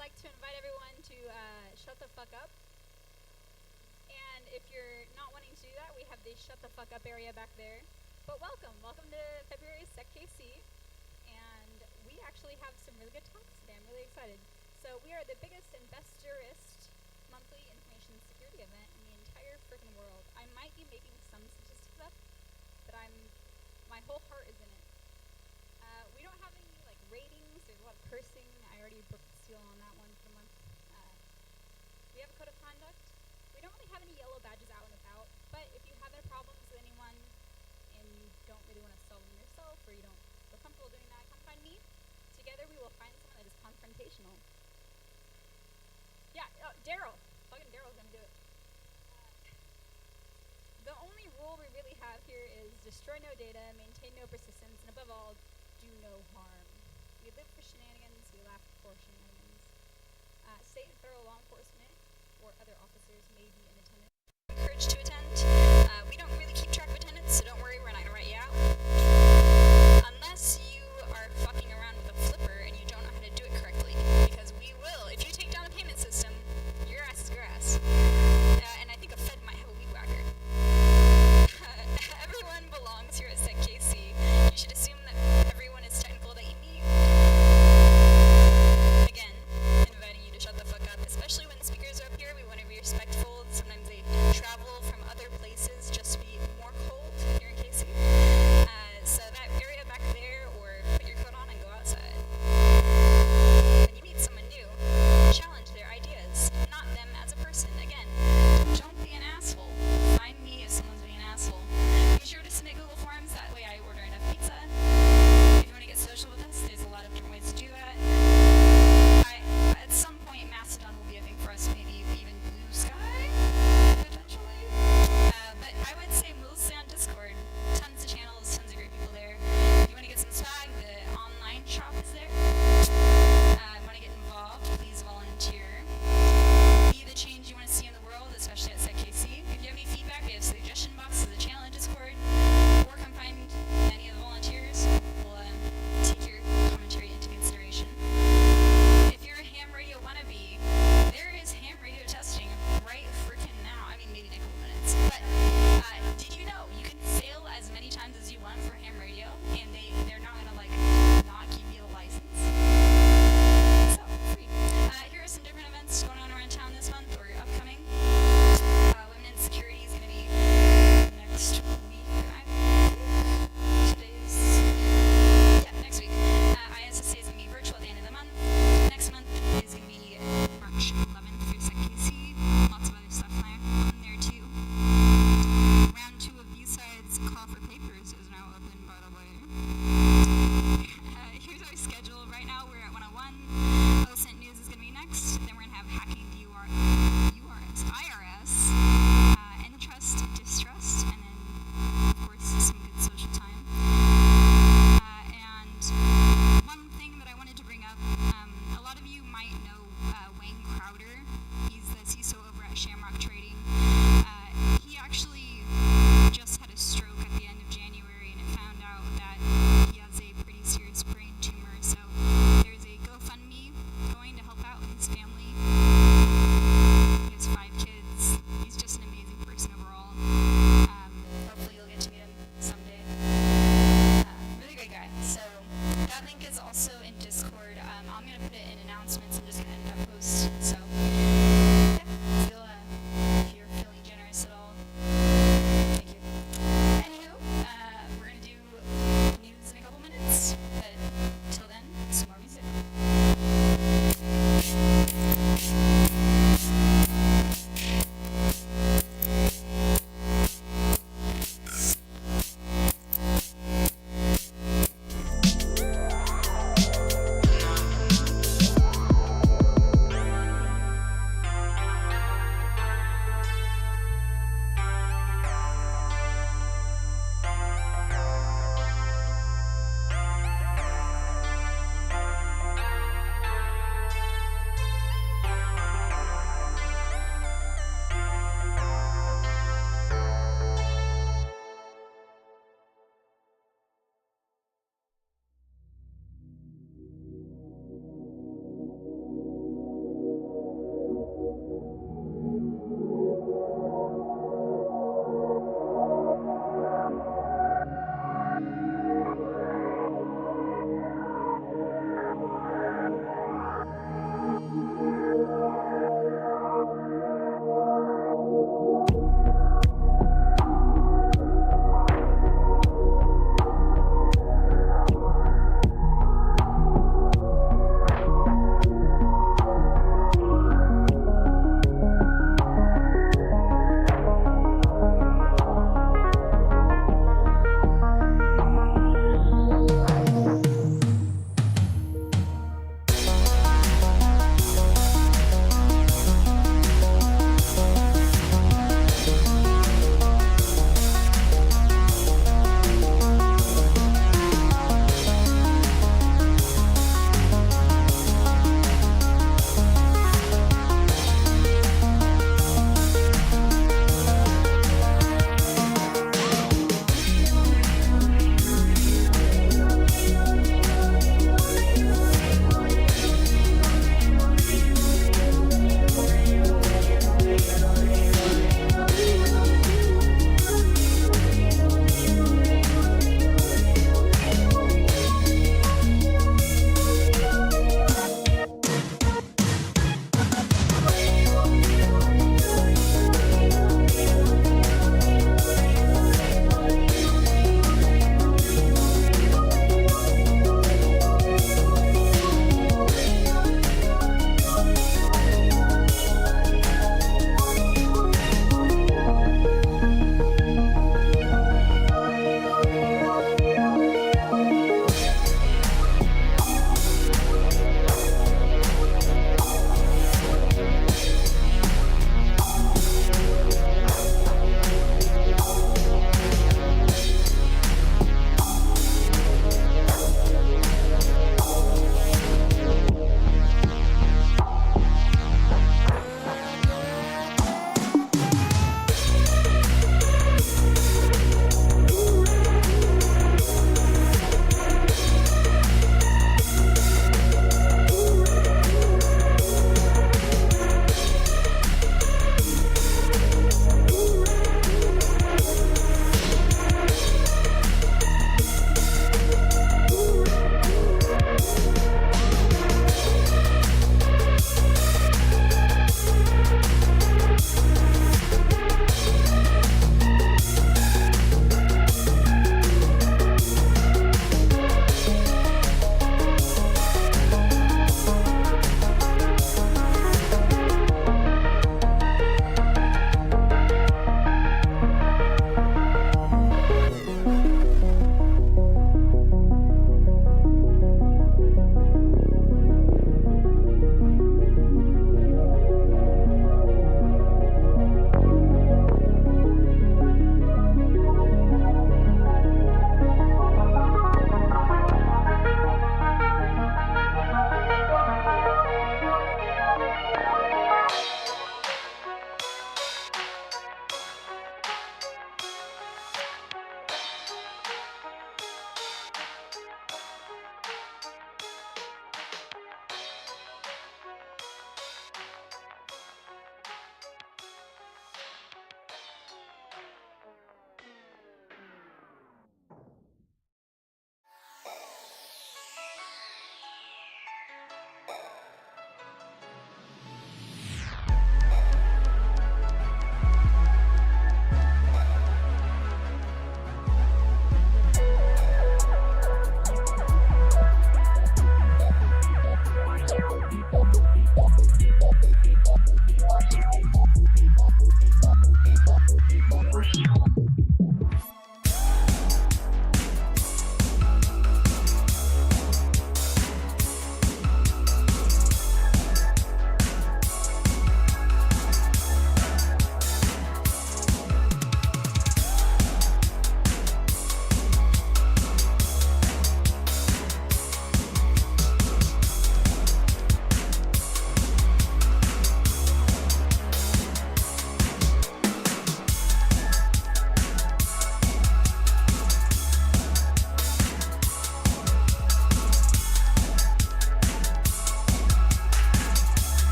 like to invite everyone to shut the fuck up. And if you're not wanting to do that, we have the shut the fuck up area back there. But welcome to February SecKC. And we actually have some really good talks today. I'm really excited. So we are the biggest and bestest monthly information security event in the entire freaking world. I might be making some statistics up, but my whole heart is in it. We don't have any ratings. There's a lot of cursing. I already broke the seal on that one for the month. We have a code of conduct. We don't really have any yellow badges out and about, but if you have any problems with anyone and you don't really want to solve them yourself, or you don't feel comfortable doing that, come find me. Together we will find someone that is confrontational. Yeah, Daryl. Fucking Daryl's gonna do it. The only rule we really have here is destroy no data, maintain no persistence, and above all, do no harm. We live for shenanigans, we laugh for shenanigans. State and federal law enforcement or other officers may be in attendance. Encouraged to attend. We don't really keep track of attendance, so don't worry, we're not going to write you out. Unless you are fucking around with a flipper and you don't know how to do it correctly. Because we will. If you take down the payment system, your ass is grass. And I think a Fed might have a weed whacker. Everyone belongs here at SecKC. You should assume that everyone is technical that you meet. Again, inviting you to shut the fuck up, especially when speakers are up here. We want to be respectful. Sometimes they travel from other places just to be more cold here in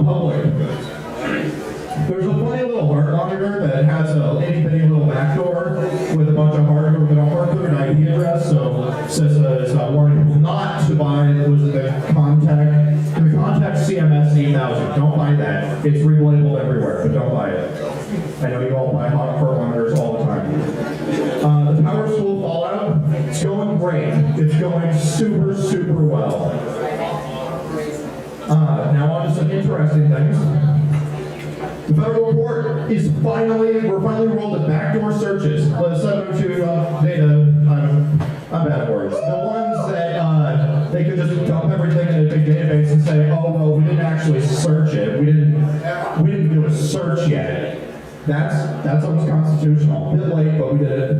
public. There's a funny little heart monitor that has a itty-bitty little back door with a bunch of hard-coded IP address, so CISA is warning people not to buy the Contact CMS 8000. Don't buy that. It's relabeled everywhere, but don't buy it. I know you all buy heart monitors all the time. The Power School Fallout, it's going great. It's going super, super well. Now on to some interesting things. The federal court is we're finally rolled the backdoor searches. The 702 data, I'm bad at words. The ones that they could just dump everything in a big database and say, oh, well, we didn't actually search it. We didn't do a search yet. That's almost constitutional. A bit late, but we did it.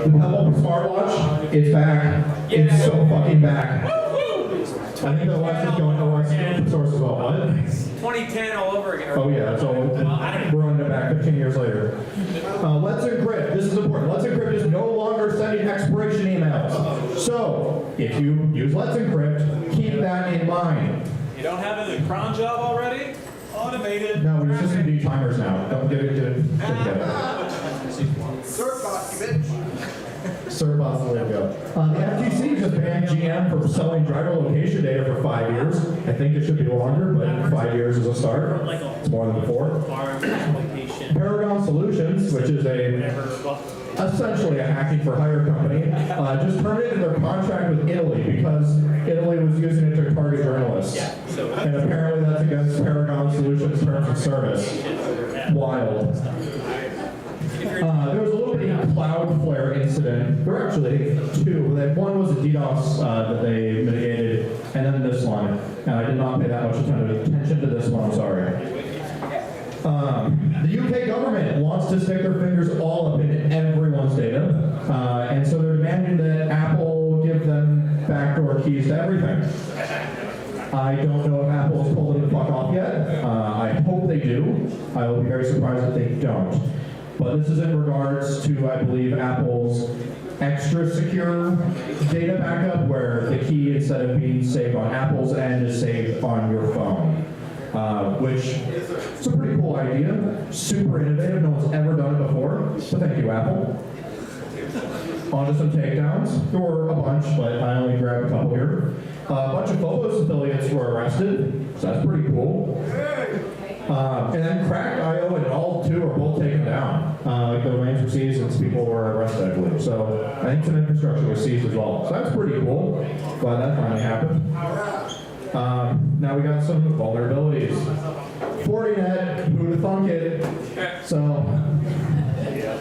The Pebble smartwatch, it's back. It's so fucking back. I think the OS is going open source as well. What? 2010 all over again. Oh yeah, so we're running it back 15 years later. Let's Encrypt. This is important. Let's Encrypt is no longer sending expiration emails. So if you use Let's Encrypt, keep that in mind. You don't have it in the cron job already? Automated. No, we're just going to do timers now. Don't get it to Cert document. Certbot's the way to go. The FTC just banned GM from selling driver location data for 5 years. I think it should be longer, but 5 years is a start. It's more than 4. Paragon Solutions, which is essentially a hacking for hire company, just terminated their contract with Italy because Italy was using it to target journalists. And apparently that's against Paragon Solutions' terms of service. Wild. There was a little bit of a Cloudflare incident. There were actually 2. One was a DDoS that they mitigated, and then this one. And I did not pay that much attention to this one, I'm sorry. The UK government wants to stick their fingers all up in everyone's data, and so they're demanding that Apple give them backdoor keys to everything. I don't know if Apple has told them to fuck off yet. I hope they do. I will be very surprised if they don't. But this is in regards to, I believe, Apple's extra secure data backup, where the key, instead of being saved on Apple's end, is saved on your phone. Which is a pretty cool idea. Super innovative. No one's ever done it before. So thank you, Apple. On to some takedowns. There were a bunch, but I only grabbed a couple here. A bunch of Phobos affiliates were arrested, so that's pretty cool. And then Cracked.io and all 2 are both taken down. The domains were seized and people were arrested, I believe. So I think some infrastructure was seized as well. So that's pretty cool. Glad that finally happened. Now we got some vulnerabilities. Fortinet, who'd have thunk it? So,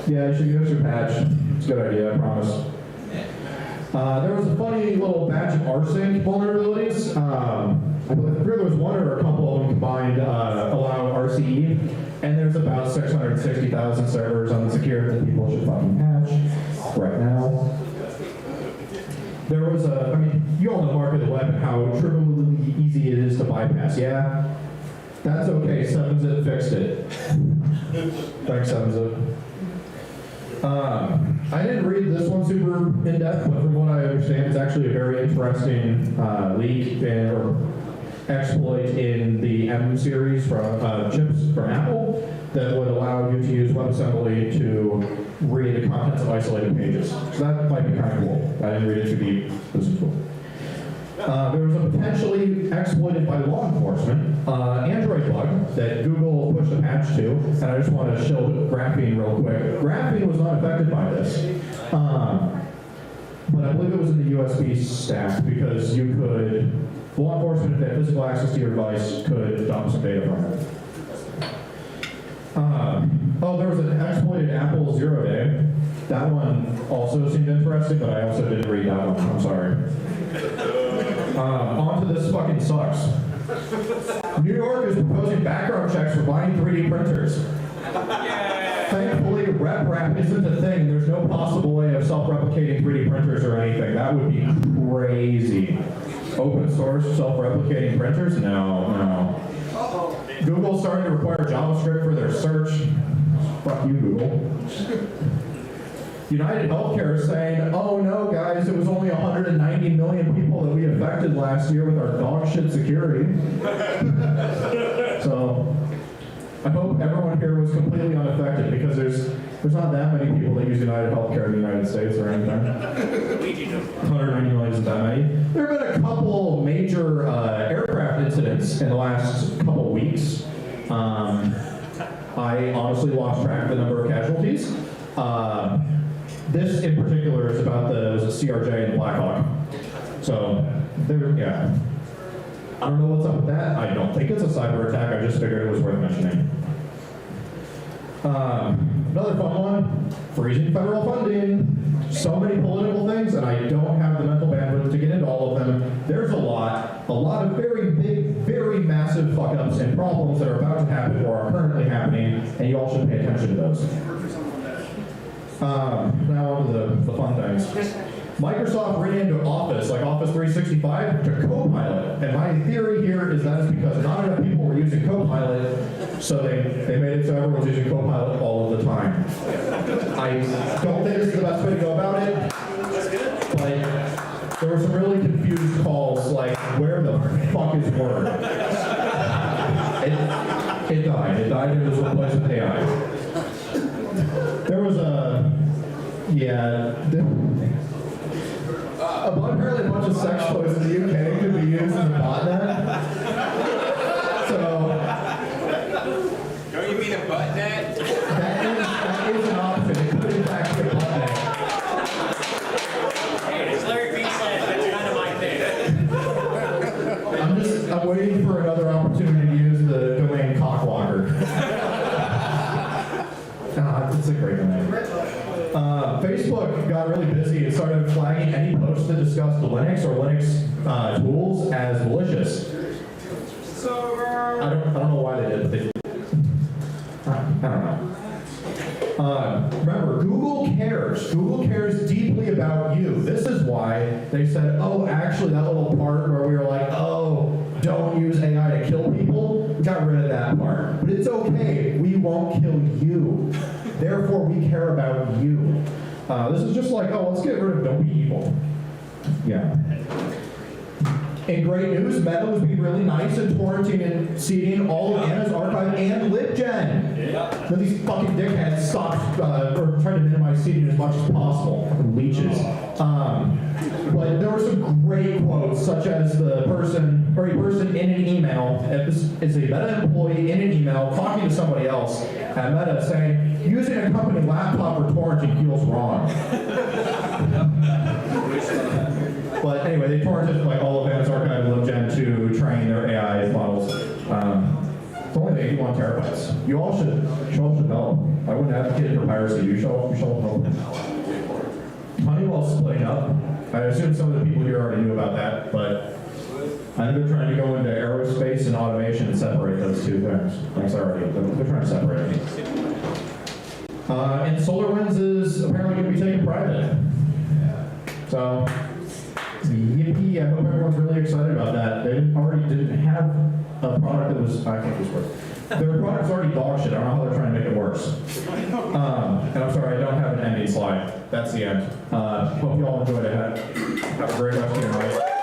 yeah, you should use your patch. It's a good idea, I promise. There was a funny little batch of rsync vulnerabilities. I believe there was one or a couple of them combined allow RCE, and there's about 660,000 servers unsecured that people should fucking patch right now. There was you all know Mark of the Web and how trivially easy it is to bypass. Yeah, that's okay. 7-Zip fixed it. Thanks, 7-Zip. I didn't read this one super in depth, but from what I understand, it's actually a very interesting leak or exploit in the M series from chips from Apple that would allow you to use WebAssembly to read the contents of isolated pages. So that might be kind of cool. I didn't read it too deep. This is cool. There was a potentially exploited by law enforcement Android bug that Google pushed a patch to, and I just want to show Graphene real quick. Graphene was not affected by this, but I believe it was in the USB stack because you could, law enforcement, if they had physical access to your device, could dump some data from it. There was an exploited Apple 0 Day. That one also seemed interesting, but I also didn't read that one. I'm sorry. On to this fucking sucks. New York is proposing background checks for buying 3D printers. Thankfully, RepRap isn't a thing. There's no possible way of self-replicating 3D printers or anything. That would be crazy. Open source self-replicating printers? No. Google's starting to require JavaScript for their search. Fuck you, Google. United Healthcare is saying, oh no guys, it was only 190 million people that we affected last year with our dog shit security. So, I hope everyone here was completely unaffected because there's not that many people that use United Healthcare in the United States or anything. 190 million isn't that many. There have been a couple major aircraft incidents in the last couple weeks. I honestly lost track of the number of casualties. This in particular is about the CRJ and the Black Hawk. So, yeah. I don't know what's up with that. I don't think it's a cyber attack. I just figured it was worth mentioning. Another fun one, freezing federal funding. So many political things, and I don't have the mental bandwidth to get into all of them. There's a lot of very big, very massive fuck-ups and problems that are about to happen or are currently happening, and you all should pay attention to those. Now on to the fun things. Microsoft renamed Office, like Office 365, to Copilot. And my theory here is that is because not enough people were using Copilot, so they made it so everyone's using Copilot all of the time. I don't think this is the best way to go about it. Like, there were some really confused calls, like, where the fuck is Word? It died. It died and it was replaced with AI. There was apparently a bunch of sex toys in the UK could be used in the botnet. So, don't you mean a butnet? That is an option. It could in fact be a botnet. Hey, as Larry B said, that's kind of my thing. I'm waiting for another opportunity to use the domain cockwalker. It's a great domain. Facebook got really busy and started flagging any posts that discussed Linux or Linux tools as malicious. I don't know why they did, but they did. I don't know. Remember, Google cares. Google cares deeply about you. This is why they said, oh, actually, that little part where we were like, oh, don't use AI to kill people, we got rid of that part. But it's okay. We won't kill you. Therefore, we care about you. This is just like, oh, let's get rid of don't be evil. Yeah. In great news, Meta was being really nice and torrenting and seeding all of Anna's archive and LibGen. Yeah. Then these fucking dickheads stopped or tried to minimize seeding as much as possible. Leeches. But there were some great quotes, such as a person in an email, this is a Meta employee in an email talking to somebody else at Meta saying, using a company laptop for torrenting feels wrong. But anyway, they torrented like all of Anna's archive and LibGen to train their AI models. It's only 81 terabytes. You all should help. I wouldn't advocate for piracy. You should help. Honeywell's splitting up. I assume some of the people here already knew about that, but I think they're trying to go into aerospace and automation and separate those two things. They're trying to separate them. And SolarWinds is apparently going to be taken private. So, yippee, I hope everyone's really excited about that. They didn't have a product that was, I can't use word. Their product's already dog shit. I don't know how they're trying to make it worse. And I'm sorry, I don't have an ending slide. That's the end. Hope you all enjoyed it. Have a great rest of your night.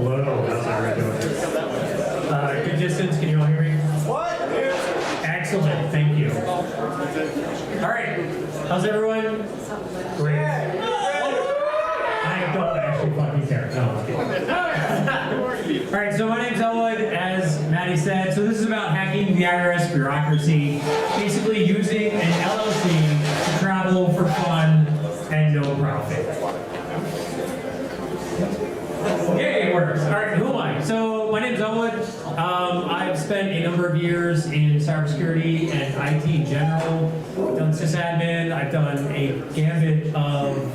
Hello, how's everyone doing? Good distance, can you all hear me? What? Excellent, thank you. All right, how's everyone? Great. I don't actually fucking care. No, I'm kidding. All right, so my name's Elwood, as Maddie said. So this is about hacking the IRS bureaucracy, basically using an LLC to travel for fun and no profit. Yay, it works. All right, who am I? So my name's Elwood. I've spent a number of years in cybersecurity and IT in general. I've done sysadmin. I've done a gambit of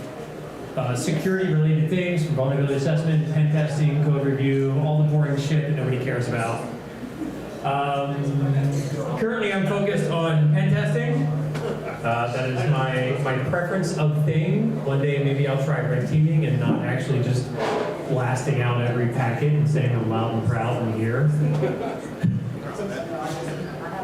security-related things, from vulnerability assessment, pen testing, code review, all the boring shit that nobody cares about. Currently, I'm focused on pen testing. That is my preference of thing. One day, maybe I'll try red teaming and not actually just blasting out every packet and saying I'm loud and proud in here.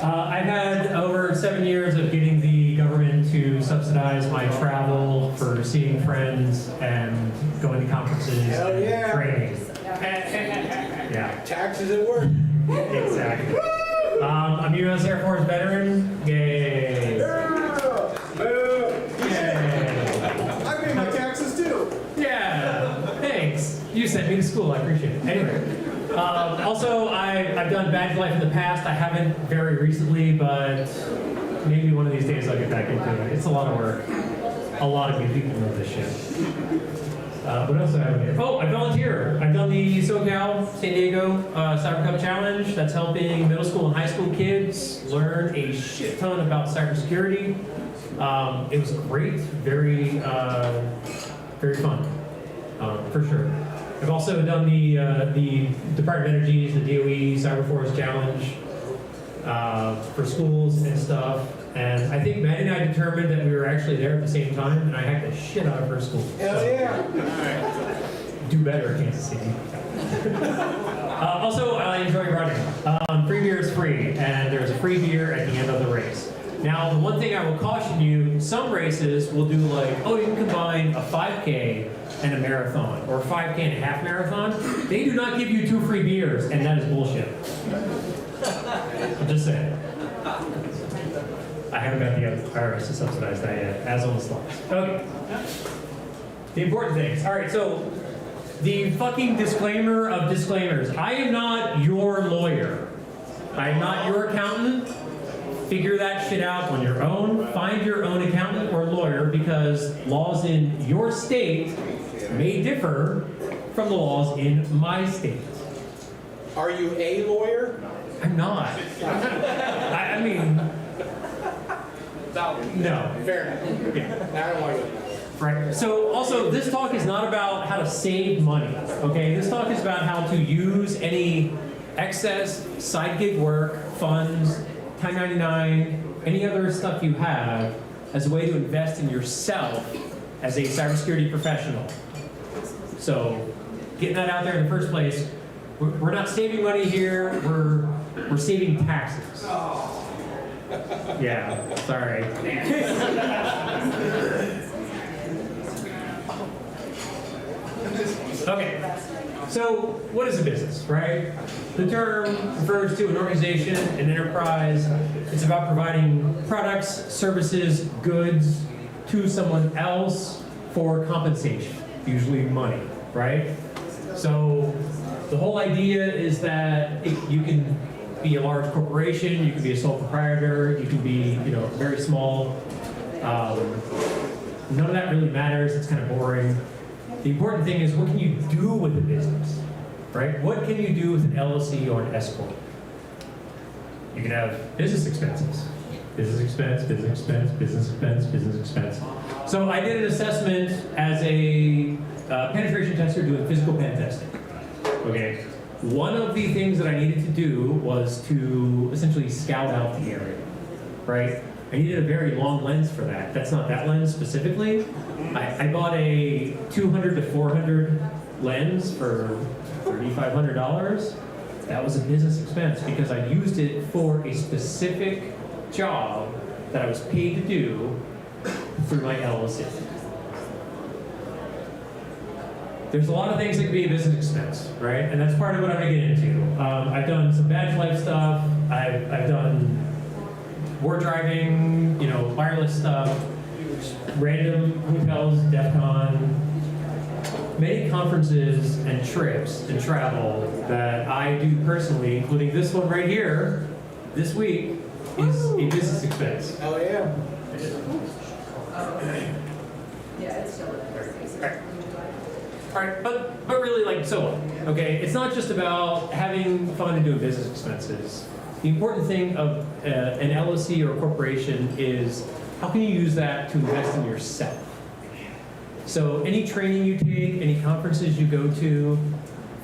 I've had over 7 years of getting the government to subsidize my travel for seeing friends and going to conferences and training. Yeah. Taxes at work. Exactly. I'm a U.S. Air Force veteran. Yay. I pay my taxes too. Yeah. Thanks. You sent me to school. I appreciate it. Anyway. Also, I've done badge life in the past. I haven't very recently, but maybe one of these days I'll get back into it. It's a lot of work. A lot of good people know this shit. What else do I have here? Oh, I volunteer. I've done the SoCal San Diego Cyber Cup Challenge. That's helping middle school and high school kids learn a shit ton about cybersecurity. It was great, very fun, for sure. I've also done the Department of Energy's, the DOE Cyber Force Challenge for schools and stuff. And I think Maddie and I determined that we were actually there at the same time, and I hacked the shit out of her school. Hell yeah. Do better, Kansas City. Also, I enjoy running. Free beer is free, and there's a free beer at the end of the race. Now, the one thing I will caution you, some races will do like, oh, you can combine a 5K and a marathon, or a 5K and a half marathon. They do not give you 2 free beers, and that is bullshit. I'm just saying. I haven't got the IRS to subsidize that yet, as on the slides. Okay. The important things. All right, so the fucking disclaimer of disclaimers. I am not your lawyer. I am not your accountant. Figure that shit out on your own. Find your own accountant or lawyer, because laws in your state may differ from the laws in my state. Are you a lawyer? I'm not. I mean, no. Fair enough. Yeah. I don't want to. Right. So also, this talk is not about how to save money, okay? This talk is about how to use any excess side gig work, funds, 1099, any other stuff you have as a way to invest in yourself as a cybersecurity professional. So, getting that out there in the first place, we're not saving money here, we're saving taxes. Yeah, sorry. Okay, so what is a business, right? The term refers to an organization, an enterprise. It's about providing products, services, goods to someone else for compensation, usually money, right? So the whole idea is that you can be a large corporation, you can be a sole proprietor, you can be, very small. None of that really matters. It's kind of boring. The important thing is, what can you do with the business, right? What can you do with an LLC or an S corp? You can have business expenses. Business expense, business expense, business expense, business expense. So I did an assessment as a penetration tester doing physical pen testing. Okay. One of the things that I needed to do was to essentially scout out the area, right? I needed a very long lens for that. That's not that lens specifically. I bought a 200 to 400 lens for $3,500. That was a business expense because I used it for a specific job that I was paid to do through my LLC. There's a lot of things that can be a business expense, right? And that's part of what I'm gonna get into. I've done some badge life stuff. I've done war driving, wireless stuff, random hotels, DEF CON, many conferences and trips and travel that I do personally, including this one right here, this week, is a business expense. Hell yeah. All right, but really, like, so what? Okay, it's not just about having fun and doing business expenses. The important thing of an LLC or a corporation is how can you use that to invest in yourself? So any training you take, any conferences you go to,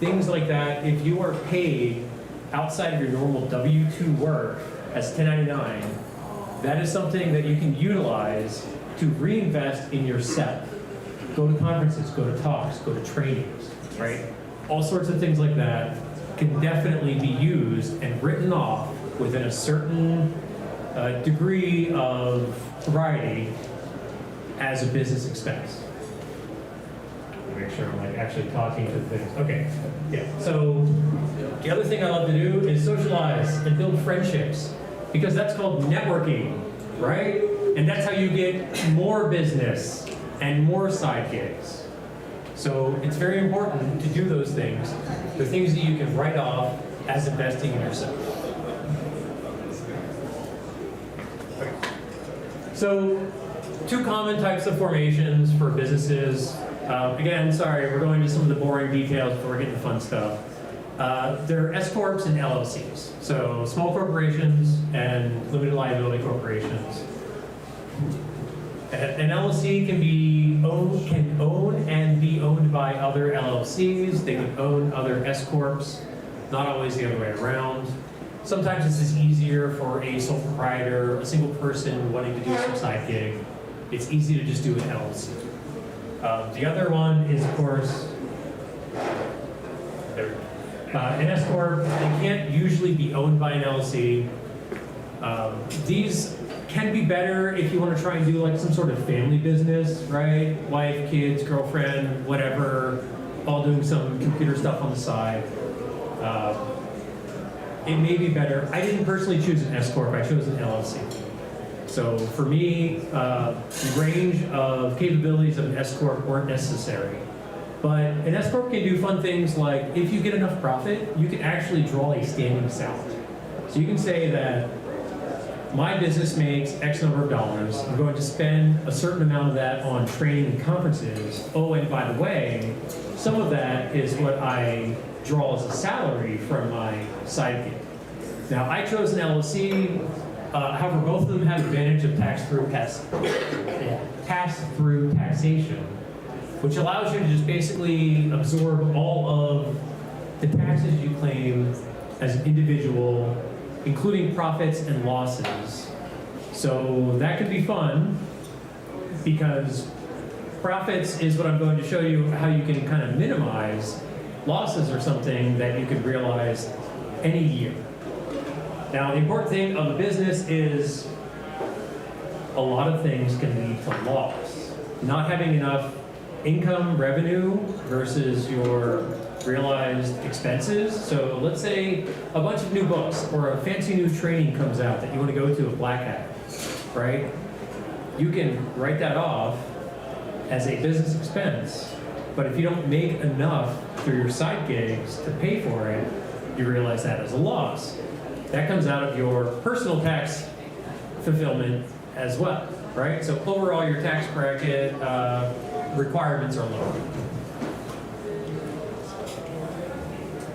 things like that, if you are paid outside of your normal W-2 work as 1099, that is something that you can utilize to reinvest in yourself. Go to conferences, go to talks, go to trainings, right? All sorts of things like that can definitely be used and written off within a certain degree of variety as a business expense. Make sure I'm like actually talking to things. Okay, yeah. So the other thing I love to do is socialize and build friendships because that's called networking, right? And that's how you get more business and more side gigs. So it's very important to do those things. The things that you can write off as investing in yourself. Okay. So 2 common types of formations for businesses. Again, sorry, we're going to some of the boring details before we get to the fun stuff. There are S corps and LLCs. So small corporations and limited liability corporations. An LLC can own and be owned by other LLCs. They can own other S corps, not always the other way around. Sometimes this is easier for a sole proprietor, a single person wanting to do some side gig. It's easy to just do an LLC. The other one is, of course, an S corp. They can't usually be owned by an LLC. These can be better if you want to try and do like some sort of family business, right? Wife, kids, girlfriend, whatever, all doing some computer stuff on the side. It may be better. I didn't personally choose an S corp. I chose an LLC. So for me, the range of capabilities of an S corp weren't necessary. But an S corp can do fun things like if you get enough profit, you can actually draw a standing salary. So you can say that my business makes X number of dollars. I'm going to spend a certain amount of that on training and conferences. Oh, and by the way, some of that is what I draw as a salary from my side gig. Now, I chose an LLC. However, both of them have advantage of pass-through taxation, which allows you to just basically absorb all of the taxes you claim as an individual, including profits and losses. So that can be fun because profits is what I'm going to show you how you can kind of minimize. Losses are something that you can realize any year. Now, the important thing of a business is a lot of things can lead to loss. Not having enough income, revenue versus your realized expenses. So let's say a bunch of new books or a fancy new training comes out that you want to go to a Black Hat, right? You can write that off as a business expense, but if you don't make enough through your side gigs to pay for it, you realize that as a loss. That comes out of your personal tax fulfillment as well, right? So overall, your tax bracket requirements are lower.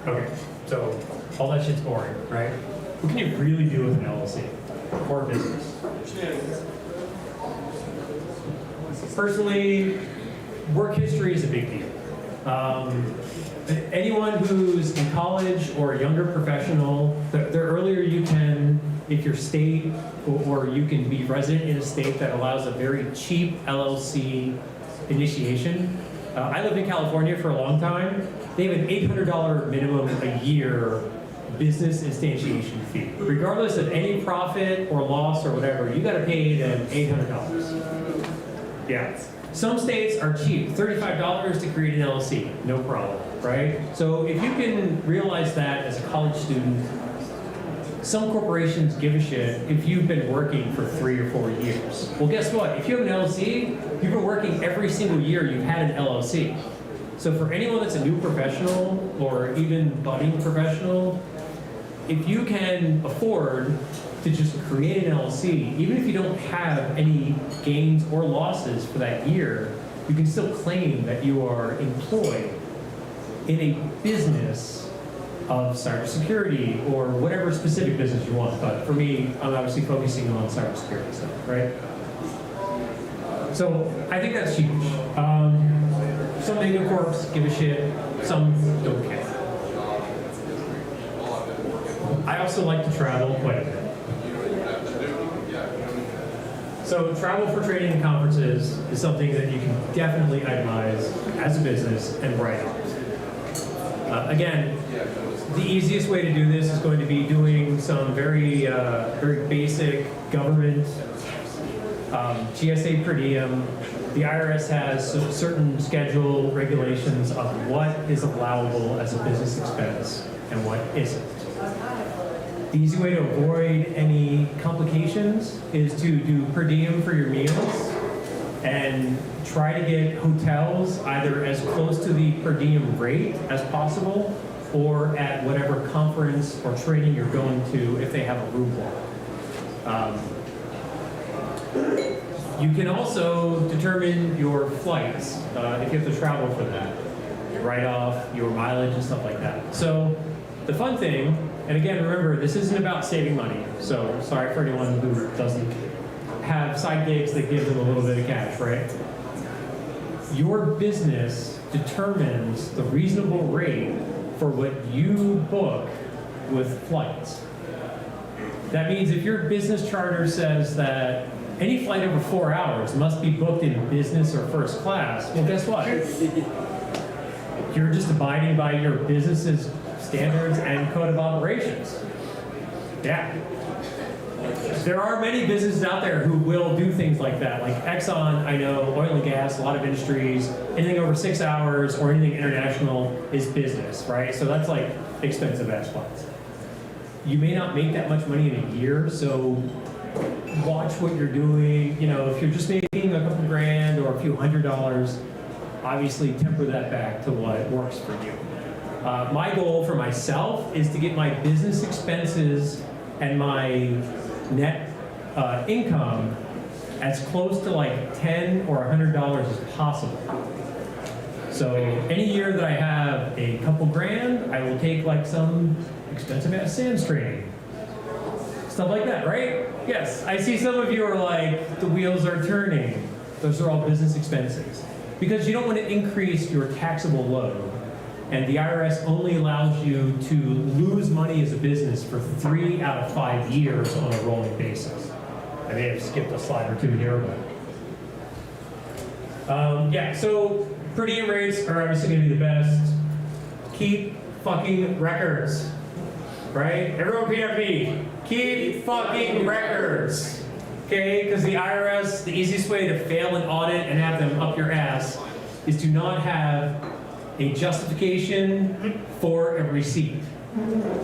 Okay, so all that shit's boring, right? What can you really do with an LLC or a business? Personally, work history is a big deal. Anyone who's in college or a younger professional, the earlier you can, if you're state, or you can be resident in a state that allows a very cheap LLC initiation. I lived in California for a long time. They have an $800 minimum a year business instantiation fee. Regardless of any profit or loss or whatever, you gotta pay them $800. Yeah. Some states are cheap, $35 to create an LLC, no problem, right? So if you can realize that as a college student, some corporations give a shit if you've been working for 3 or 4 years. Well, guess what? If you have an LLC, you've been working every single year you've had an LLC. So for anyone that's a new professional or even budding professional, if you can afford to just create an LLC, even if you don't have any gains or losses for that year, you can still claim that you are employed in a business of cybersecurity or whatever specific business you want. But for me, I'm obviously focusing on cybersecurity stuff, right? So I think that's huge. Some mega corps give a shit, some don't care. I also like to travel quite a bit. So travel for training and conferences is something that you can definitely itemize as a business and write off. Again, the easiest way to do this is going to be doing some very basic government GSA per diem. The IRS has certain schedule regulations of what is allowable as a business expense and what isn't. The easy way to avoid any complications is to do per diem for your meals and try to get hotels either as close to the per diem rate as possible or at whatever conference or training you're going to if they have a room block. You can also determine your flights if you have to travel for that. Write off your mileage and stuff like that. So the fun thing, and again, remember, this isn't about saving money. So sorry for anyone who doesn't have side gigs that give them a little bit of cash, right? Your business determines the reasonable rate for what you book with flights. That means if your business charter says that any flight over 4 hours must be booked in business or first class, well, guess what? You're just abiding by your business's standards and code of operations. Yeah. There are many businesses out there who will do things like that. Like Exxon, I know, oil and gas, a lot of industries, anything over 6 hours or anything international is business, right? So that's like expensive ass flights. You may not make that much money in a year, so watch what you're doing. You know, if you're just making a couple grand or a few $100s, obviously temper that back to what works for you. My goal for myself is to get my business expenses and my net income as close to like $10 or $100 as possible. So any year that I have a couple grand, I will take like some expensive ass SANS training. Stuff like that, right? Yes, I see some of you are like, the wheels are turning. Those are all business expenses. Because you don't want to increase your taxable load. And the IRS only allows you to lose money as a business for 3 out of 5 years on a rolling basis. I may have skipped a slide or two here, but yeah, so per diem rates are obviously going to be the best. Keep fucking records, right? Everyone repeat after me. Keep fucking records, okay? Because the IRS, the easiest way to fail an audit and have them up your ass is to not have a justification for a receipt.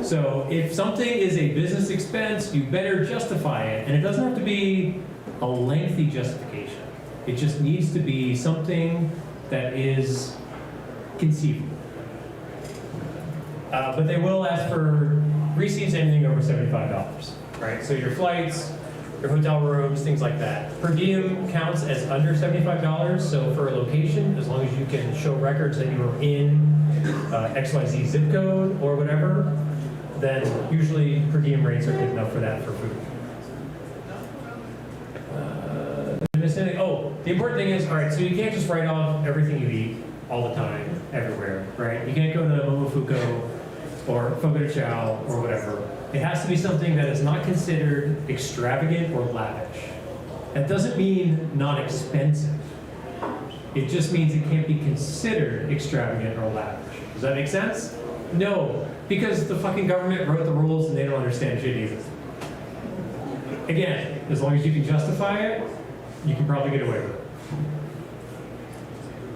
So if something is a business expense, you better justify it. And it doesn't have to be a lengthy justification. It just needs to be something that is conceivable. But they will ask for receipts anything over $75, right? So your flights, your hotel rooms, things like that. Per diem counts as under $75, so for a location, as long as you can show records that you were in XYZ zip code or whatever, then usually per diem rates are good enough for that for food. Oh, the important thing is, all right, so you can't just write off everything you eat all the time, everywhere, right? You can't go to Momofuku or Fogo de Chao or whatever. It has to be something that is not considered extravagant or lavish. That doesn't mean not expensive. It just means it can't be considered extravagant or lavish. Does that make sense? No, because the fucking government wrote the rules and they don't understand shit either. Again, as long as you can justify it, you can probably get away with it.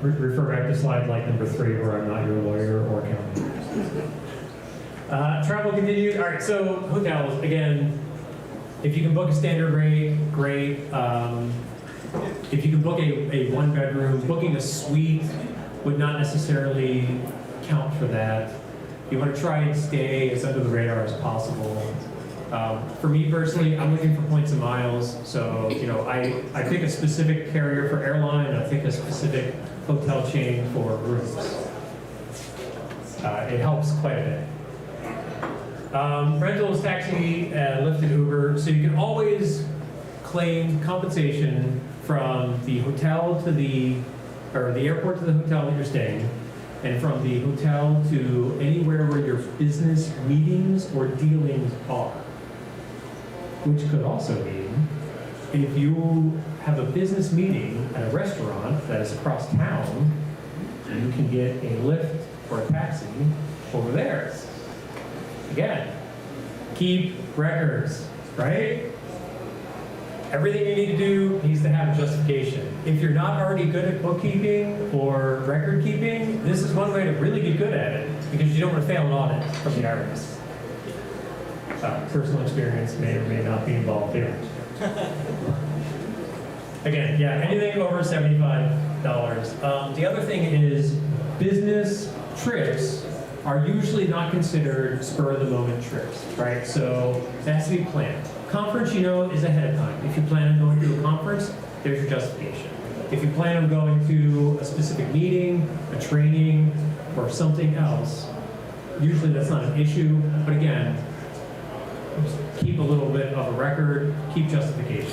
refer back to slide like number 3 where I'm not your lawyer or accountant. Travel continued. All right, so hotels, again, if you can book a standard rate, great. If you can book a 1-bedroom, booking a suite would not necessarily count for that. You want to try and stay as under the radar as possible. For me personally, I'm looking for points and miles. So, I pick a specific carrier for airline, and I pick a specific hotel chain for rooms. It helps quite a bit. Rentals, taxi, Lyft, and Uber. So you can always claim compensation from the hotel to the airport to the hotel that you're staying, and from the hotel to anywhere where your business meetings or dealings are. Which could also mean if you have a business meeting at a restaurant that is across town, you can get a Lyft or a taxi over there. Again, keep records, right? Everything you need to do needs to have a justification. If you're not already good at bookkeeping or record keeping, this is one way to really get good at it, because you don't want to fail an audit from the IRS. Personal experience may or may not be involved here. Again, yeah, anything over $75. The other thing is business trips are usually not considered spur-of-the-moment trips, right? So it has to be planned. Conference, is ahead of time. If you plan on going to a conference, there's your justification. If you plan on going to a specific meeting, a training, or something else, usually that's not an issue. But again, just keep a little bit of a record, keep justification.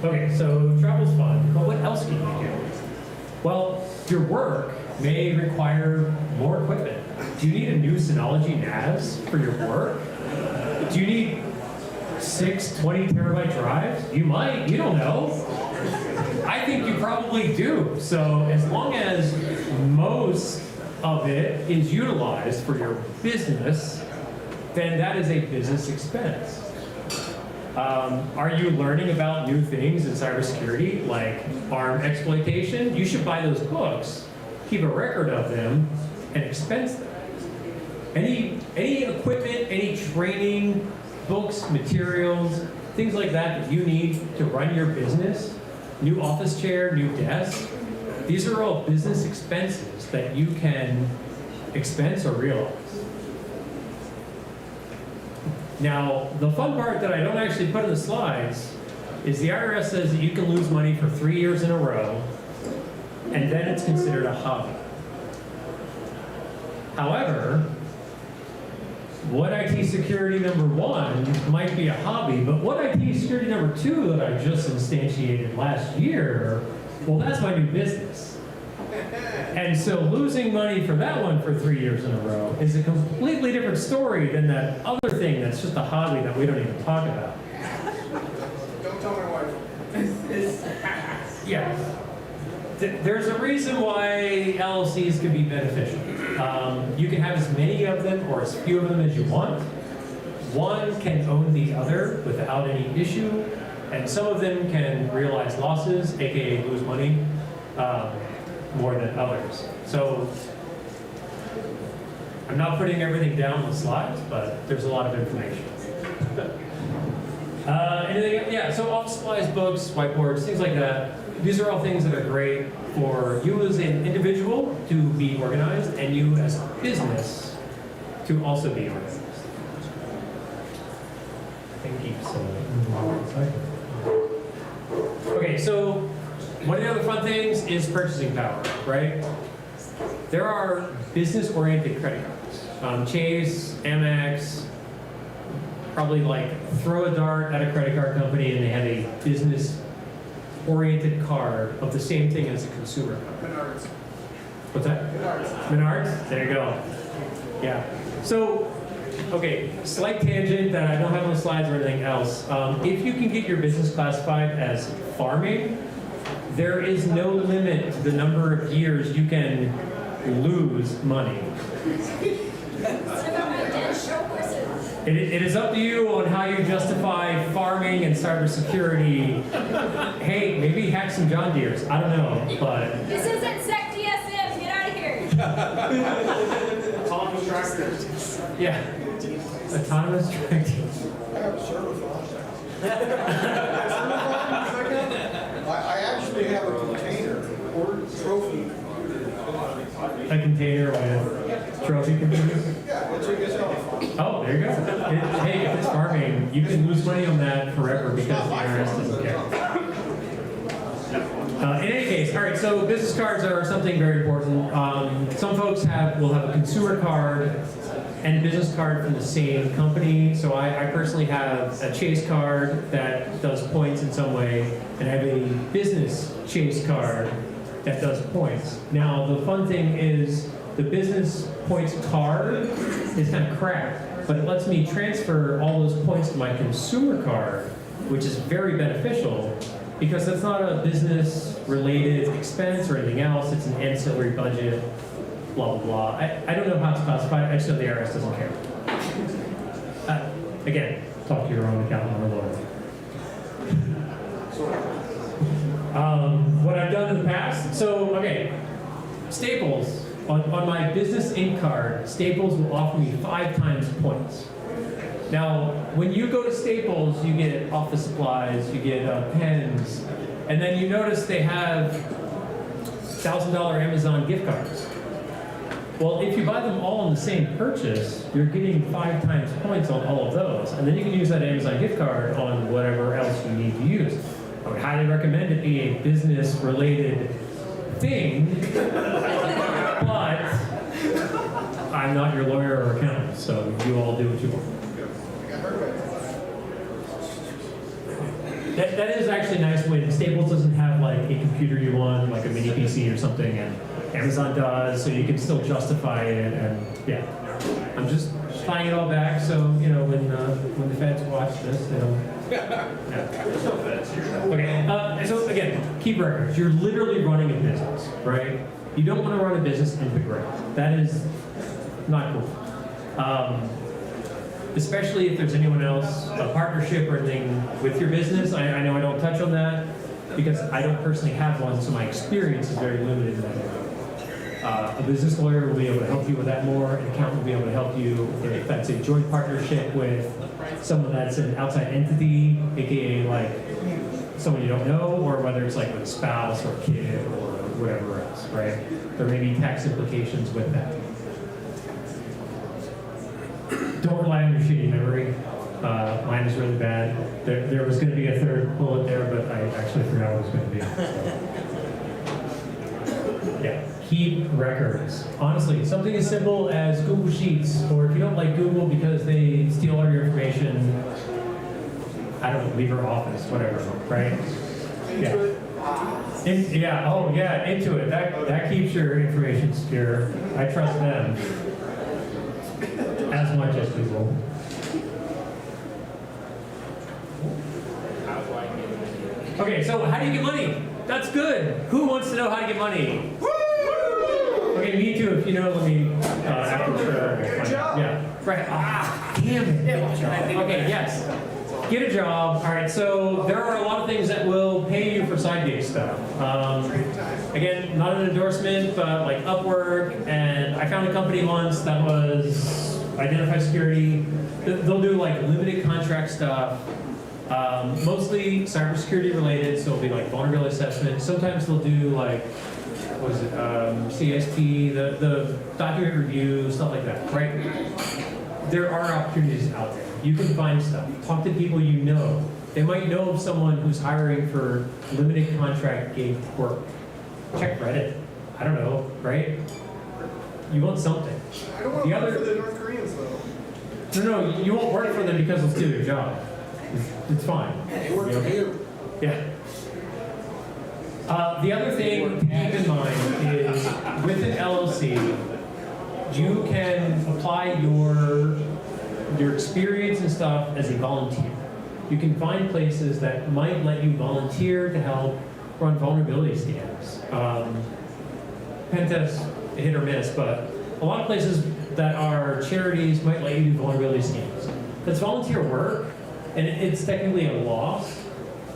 Okay, so travel's fun, but what else can you do? Well, your work may require more equipment. Do you need a new Synology NAS for your work? Do you need 6 20 terabyte drives? You might, you don't know. I think you probably do. So as long as most of it is utilized for your business, then that is a business expense. Are you learning about new things in cybersecurity, like ARM exploitation? You should buy those books, keep a record of them, and expense them. Any equipment, any training, books, materials, things like that you need to run your business, new office chair, new desk, these are all business expenses that you can expense or realize. Now, the fun part that I don't actually put in the slides is the IRS says that you can lose money for 3 years in a row, and then it's considered a hobby. However, what IT security number 1 might be a hobby, but what IT security number 2 that I just instantiated last year, well, that's my new business. And so losing money for that one for 3 years in a row is a completely different story than that other thing that's just a hobby that we don't even talk about. Don't tell my wife. Yeah. There's a reason why LLCs can be beneficial. You can have as many of them or as few of them as you want. One can own the other without any issue, and some of them can realize losses, aka lose money, more than others. So I'm not putting everything down on the slides, but there's a lot of information. Anything? Yeah, so office supplies, books, whiteboards, things like that. These are all things that are great for you as an individual to be organized, and you as a business to also be organized. Thank you. Okay, so one of the other fun things is purchasing power, right? There are business-oriented credit cards. Chase, Amex, probably like throw a dart at a credit card company and they have a business-oriented card of the same thing as a consumer card. Menards. What's that? Menards. Menards? There you go. Yeah. So, okay, slight tangent that I don't have on the slides or anything else. If you can get your business classified as farming, there is no limit to the number of years you can lose money. What about my dead show horses? It is up to you on how you justify farming and cybersecurity. Hey, maybe hack some John Deeres. I don't know, but This isn't SecDSM. Get out of here. Autonomous tractors. yeah, autonomous tractors. I have a certified. I actually have a container or trophy. A container with trophy computers. Yeah, let's check this out. Oh, there you go. Hey, if it's farming, you can lose money on that forever because the IRS doesn't care. In any case, all right, so business cards are something very important. Some folks will have a consumer card and a business card from the same company. So I personally have a Chase card that does points in some way, and I have a business Chase card that does points. Now, the fun thing is the business points card is kind of crap, but it lets me transfer all those points to my consumer card, which is very beneficial because that's not a business-related expense or anything else. It's an ancillary budget, blah, blah, blah. I don't know how it's classified. I just know the IRS doesn't care. Again, talk to your own accountant or lawyer. What I've done in the past, so, okay, Staples, on my business ink card, Staples will offer me 5 times points. Now, when you go to Staples, you get office supplies, you get pens, and then you notice they have $1,000 Amazon gift cards. Well, if you buy them all in the same purchase, you're getting 5 times points on all of those, and then you can use that Amazon gift card on whatever else you need to use. I would highly recommend it be a business-related thing, but I'm not your lawyer or accountant, so you all do what you want. That is actually nice when Staples doesn't have like a computer you want, like a mini PC or something, and Amazon does, so you can still justify it, and yeah. I'm just tying it all back, so, you know, when the feds watch this, they'll... Yeah. Okay, so again, keep records. You're literally running a business, right? You don't want to run a business into the ground. That is not cool. Especially if there's anyone else, a partnership or anything with your business. I know I don't touch on that because I don't personally have one, so my experience is very limited in that area. A business lawyer will be able to help you with that more. An accountant will be able to help you if that's a joint partnership with someone that's an outside entity, aka like someone you don't know, or whether it's like with a spouse or a kid or whatever else, right? There may be tax implications with that. Don't rely on your shitty memory. Mine is really bad. There was going to be a third bullet there, but I actually forgot what it was going to be. Yeah. Keep records. Honestly, something as simple as Google Sheets, or if you don't like Google because they steal all your information, I don't know, leave your office, whatever, right? Yeah. Intuit. That keeps your information secure. I trust them as much as Google. Okay, so how do you get money? That's good. Who wants to know how to get money? Okay, me too. If you know, let me after the show. Yeah. Right. Damn it. Okay. Yes. Get a job. All right. So there are a lot of things that will pay you for side gig stuff. Again, not an endorsement, but like Upwork, and I found a company once that was Identify Security. They'll do like limited contract stuff. Mostly cybersecurity related, so it'll be like vulnerability assessment. Sometimes they'll do like, what is it, CSP, the document review, stuff like that, right? There are opportunities out there. You can find stuff. Talk to people you know. They might know of someone who's hiring for limited contract gig work. Check Reddit. I don't know, right? You want something. I don't want to work for the North Koreans, though. No, you won't work for them because they'll steal your job. It's fine. They work for you. Yeah. The other thing to keep in mind is with an LLC, you can apply your experience and stuff as a volunteer. You can find places that might let you volunteer to help run vulnerability scans. Pen tests, hit or miss, but a lot of places that are charities might let you do vulnerability scans. That's volunteer work, and it's technically a loss,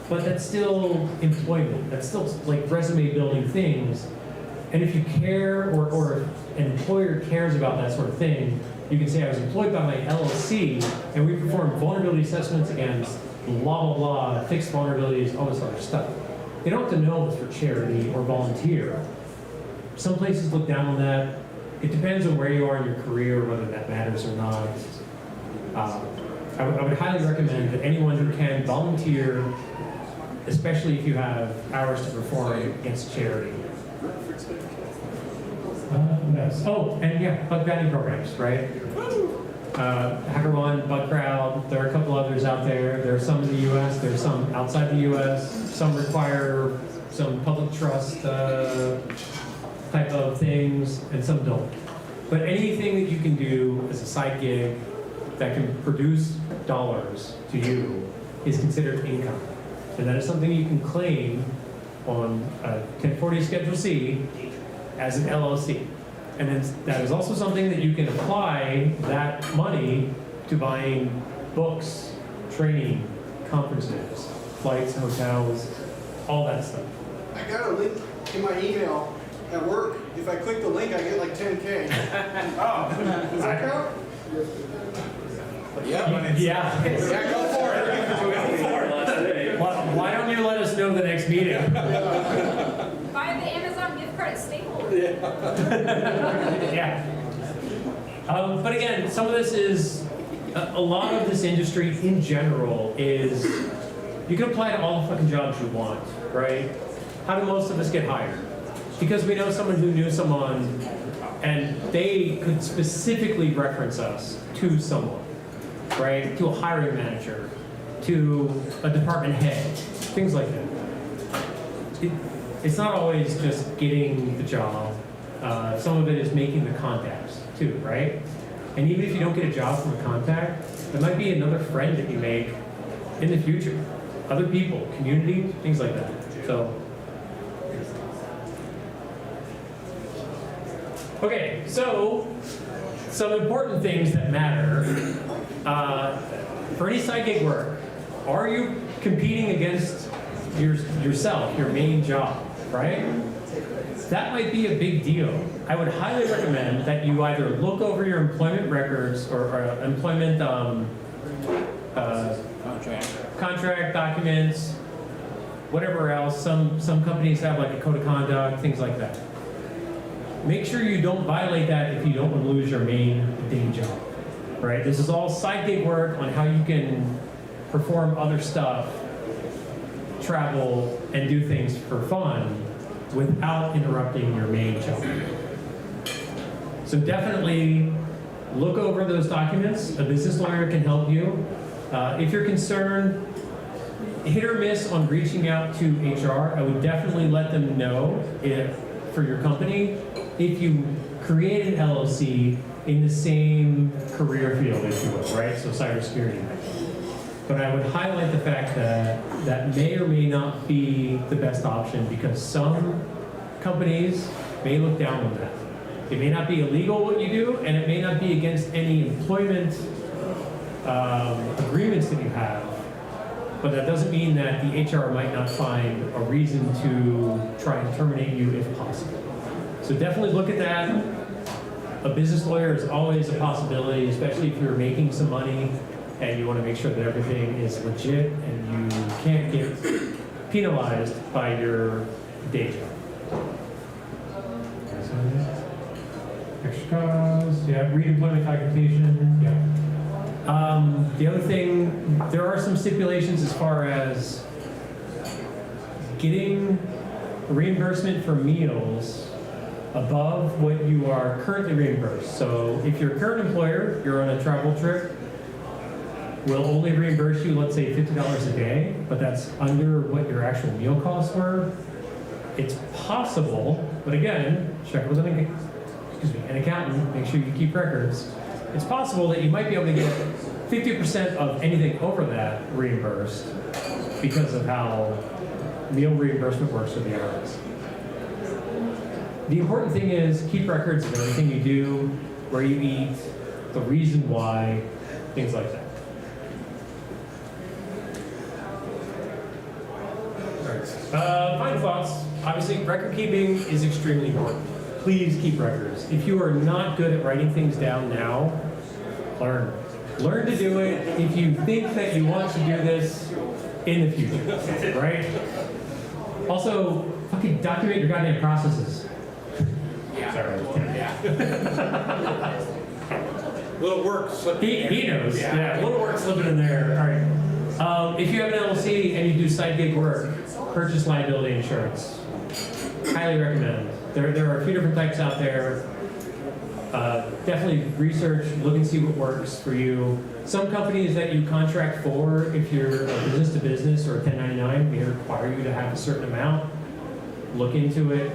but that's still employment. That's still like resume building things. And if you care, or if an employer cares about that sort of thing, you can say, I was employed by my LLC, and we perform vulnerability assessments against blah, blah, blah, fixed vulnerabilities, all this other stuff. They don't have to know it's for charity or volunteer. Some places look down on that. It depends on where you are in your career, whether that matters or not. I would highly recommend that anyone who can volunteer, especially if you have hours to perform against charity. Yes. Oh, and yeah, bug bounty programs, right? HackerOne, BugCrowd, there are a couple others out there. There are some in the US, there are some outside the US. Some require some public trust type of things, and some don't. But anything that you can do as a side gig that can produce dollars to you is considered income. And that is something you can claim on 1040 Schedule C as an LLC. And then that is also something that you can apply that money to buying books, training, conferences, flights, hotels, all that stuff. I got a link in my email at work. If I click the link, I get like 10K. Oh, does that count? Yeah. Yeah, go for it. Why don't you let us know the next meeting? Buy the Amazon gift card at Staples. Yeah. But again, some of this is, a lot of this industry in general is, you can apply to all the fucking jobs you want, right? How do most of us get hired? Because we know someone who knew someone, and they could specifically reference us to someone, right? To a hiring manager, to a department head, things like that. It's not always just getting the job. Some of it is making the contacts too, right? And even if you don't get a job from a contact, there might be another friend that you make in the future. Other people, community, things like that. So, okay, so some important things that matter. For any side gig work, are you competing against yourself, your main job, right? That might be a big deal. I would highly recommend that you either look over your employment records or employment contract documents, whatever else. Some companies have like a code of conduct, things like that. Make sure you don't violate that if you don't want to lose your main day job, right? This is all side gig work on how you can perform other stuff, travel, and do things for fun without interrupting your main job. So definitely look over those documents. A business lawyer can help you. If you're concerned, hit or miss on reaching out to HR, I would definitely let them know for your company if you create an LLC in the same career field, if you will, right? So cybersecurity. But I would highlight the fact that that may or may not be the best option, because some companies may look down on that. It may not be illegal what you do, and it may not be against any employment agreements that you have, but that doesn't mean that the HR might not find a reason to try and terminate you if possible. So definitely look at that. A business lawyer is always a possibility, especially if you're making some money and you want to make sure that everything is legit and you can't get penalized by your day job. Extra cause, yeah, reemployment documentation, yeah. The other thing, there are some stipulations as far as getting reimbursement for meals above what you are currently reimbursed. So if your current employer, you're on a travel trip, will only reimburse you, let's say $50 a day, but that's under what your actual meal costs were, it's possible, but again, check with an accountant, make sure you keep records. It's possible that you might be able to get 50% of anything over that reimbursed because of how meal reimbursement works with the IRS. The important thing is keep records of everything you do, where you eat, the reason why, things like that. Final thoughts. Obviously, record keeping is extremely important. Please keep records. If you are not good at writing things down now, learn. Learn to do it if you think that you want to do this in the future, right? Also, fucking document your goddamn processes. Yeah. Sorry, I was kidding. Yeah. Little work slipping. He knows. Yeah, a little work slipping in there. All right. If you have an LLC and you do side gig work, purchase liability insurance. Highly recommend. There are a few different types out there. Definitely research, look and see what works for you. Some companies that you contract for, if you're a business to business or a 1099, may require you to have a certain amount. Look into it,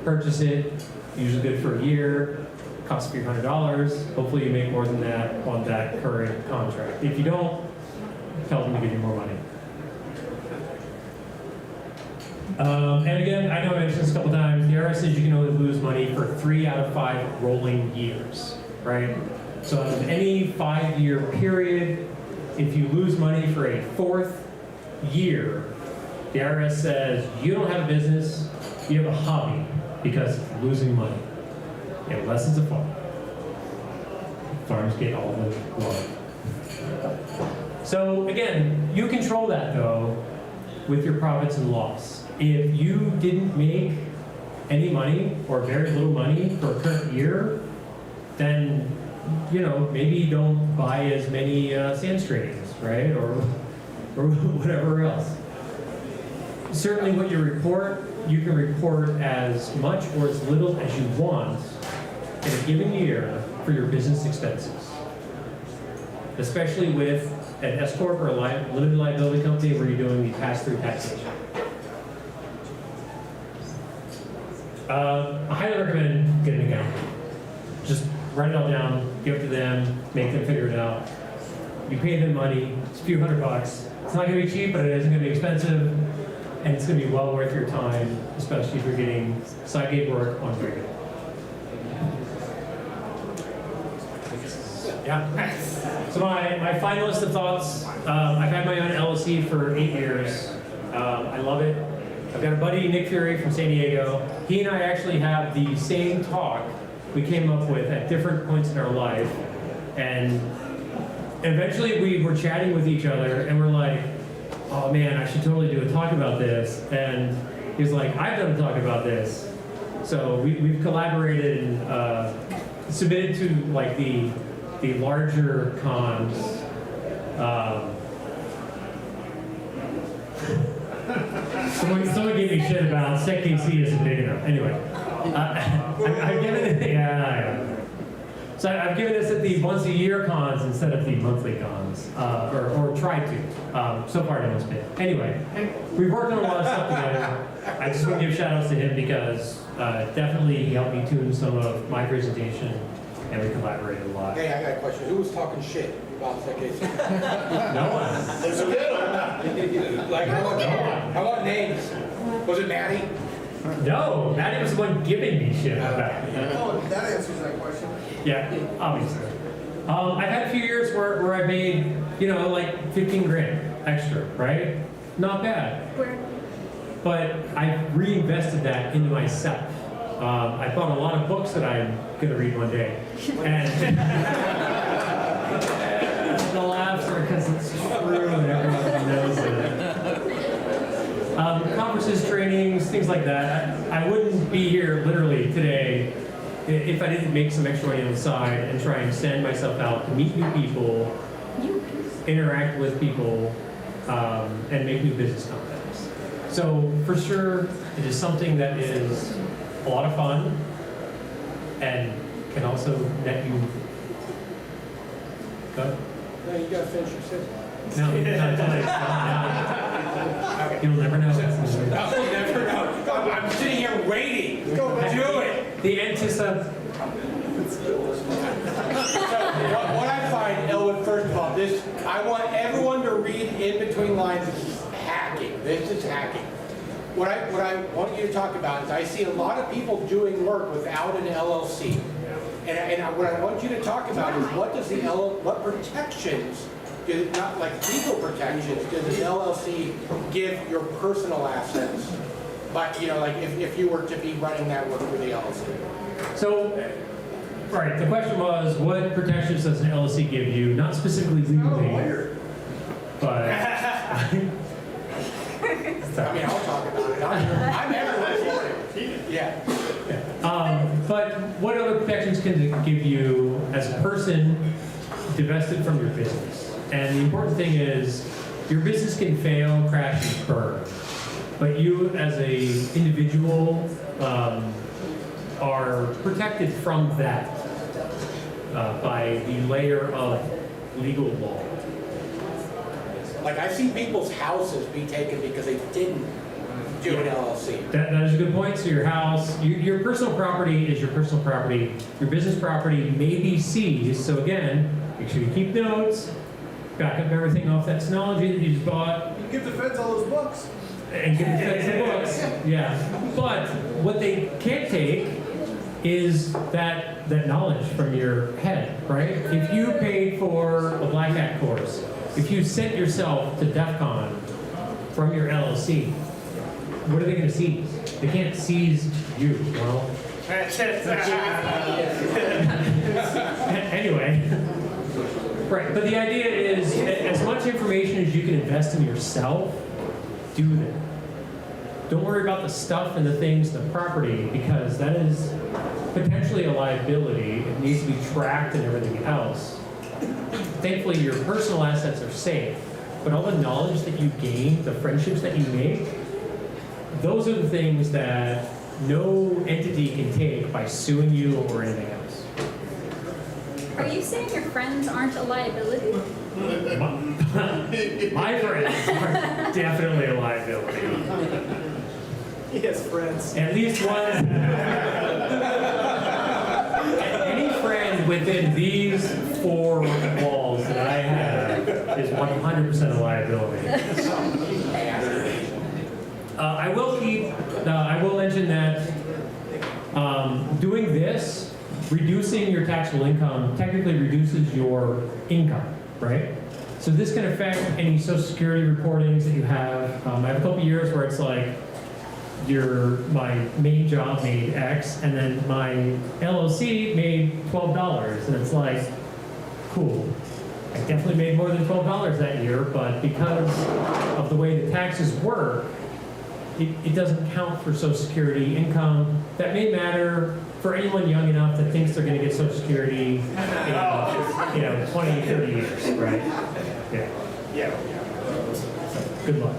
purchase it, usually good for a year, costs a few $100. Hopefully you make more than that on that current contract. If you don't, tell them to give you more money. And again, I know I mentioned this a couple times, the IRS says you can only lose money for 3 out of 5 rolling years, right? So in any 5-year period, if you lose money for a 4th year, the IRS says you don't have a business, you have a hobby because of losing money. You have lessons of farm. Farms get all the love. So again, you control that though with your profits and loss. If you didn't make any money or very little money for a current year, then, you know, maybe don't buy as many sand trainings, right? Or whatever else. Certainly what you report, you can report as much or as little as you want in a given year for your business expenses. Especially with an S Corp or a limited liability company where you're doing the pass-through taxation. I highly recommend getting an accountant. Just write it all down, give it to them, make them figure it out. You pay them money, it's a few $100. It's not going to be cheap, but it isn't going to be expensive, and it's going to be well worth your time, especially if you're getting side gig work on regular. Yeah. So my final list of thoughts, I've had my own LLC for 8 years. I love it. I've got a buddy, Nick Fury from San Diego. He and I actually have the same talk we came up with at different points in our life. And eventually we were chatting with each other and we're like, oh man, I should totally do a talk about this. And he was like, I've done a talk about this. So we've collaborated and submitted to like the larger cons. Someone gave me shit about SecKC isn't big enough. Anyway, I've given it, yeah. So I've given this at the once a year cons instead of the monthly cons, or tried to. So far, no one's been. Anyway, we've worked on a lot of stuff together. I just want to give shout outs to him because definitely he helped me tune some of my presentation, and we collaborated a lot. Hey, I got a question. Who was talking shit about SecKC? No one. There's a little. Like, how about names? Was it Maddie? No, Maddie was the one giving me shit about it. Oh, that answers that question. Yeah, obviously. I've had a few years where I made, you know, like 15 grand extra, right? Not bad. But I reinvested that into myself. I bought a lot of books that I'm going to read one day. And the laughs are because it's true and everyone knows it. Conferences, trainings, things like that. I wouldn't be here literally today if I didn't make some extra money on the side and try and send myself out to meet new people, interact with people, and make new business contacts. So for sure, it is something that is a lot of fun and can also net you. Go. No, you gotta finish your sentence. No, you'll never know. I'll never know. I'm sitting here waiting. Go do it. The anticipation. So what I find, Elwood, first of all, this, I want everyone to read in between lines. This is hacking. This is hacking. What I want you to talk about is I see a lot of people doing work without an LLC. And what I want you to talk about is what protections not like legal protections, does an LLC give your personal assets? But, like if you were to be running that work for the LLC? So, right, the question was, what protections does an LLC give you? Not specifically legally, but... I mean, I'll talk about it. I'm everywhere for it. Yeah. But what other protections can it give you as a person divested from your business? And the important thing is, your business can fail, crash, and burn. But you, as a individual, are protected from that by the layer of legal law. Like, I've seen people's houses be taken because they didn't do an LLC. That is a good point. So your house, your personal property is your personal property. Your business property may be seized. So again, make sure you keep notes, back up everything off that Synology that you just bought. You give the feds all those books. And give the feds the books. Yeah. But what they can't take is that knowledge from your head, right? If you paid for a black hat course, if you sent yourself to DEF CON from your LLC, what are they going to seize? They can't seize you. Well, anyway. Right, but the idea is, as much information as you can invest in yourself, do that. Don't worry about the stuff and the things, the property, because that is potentially a liability. It needs to be tracked and everything else. Thankfully, your personal assets are safe, but all the knowledge that you gain, the friendships that you make, those are the things that no entity can take by suing you or anything else. Are you saying your friends aren't a liability? My friends are definitely a liability. He has friends. At least one. Any friend within these 4 walls that I have is 100% a liability. I will mention that doing this, reducing your taxable income technically reduces your income, right? So this can affect any Social Security reportings that you have. I have a couple years where it's like, my main job made X, and then my LLC made $12, and it's like, cool. I definitely made more than $12 that year, but because of the way the taxes work, it doesn't count for Social Security income. That may matter for anyone young enough that thinks they're going to get Social Security in 20, 30 years, right? Yeah. So, good luck.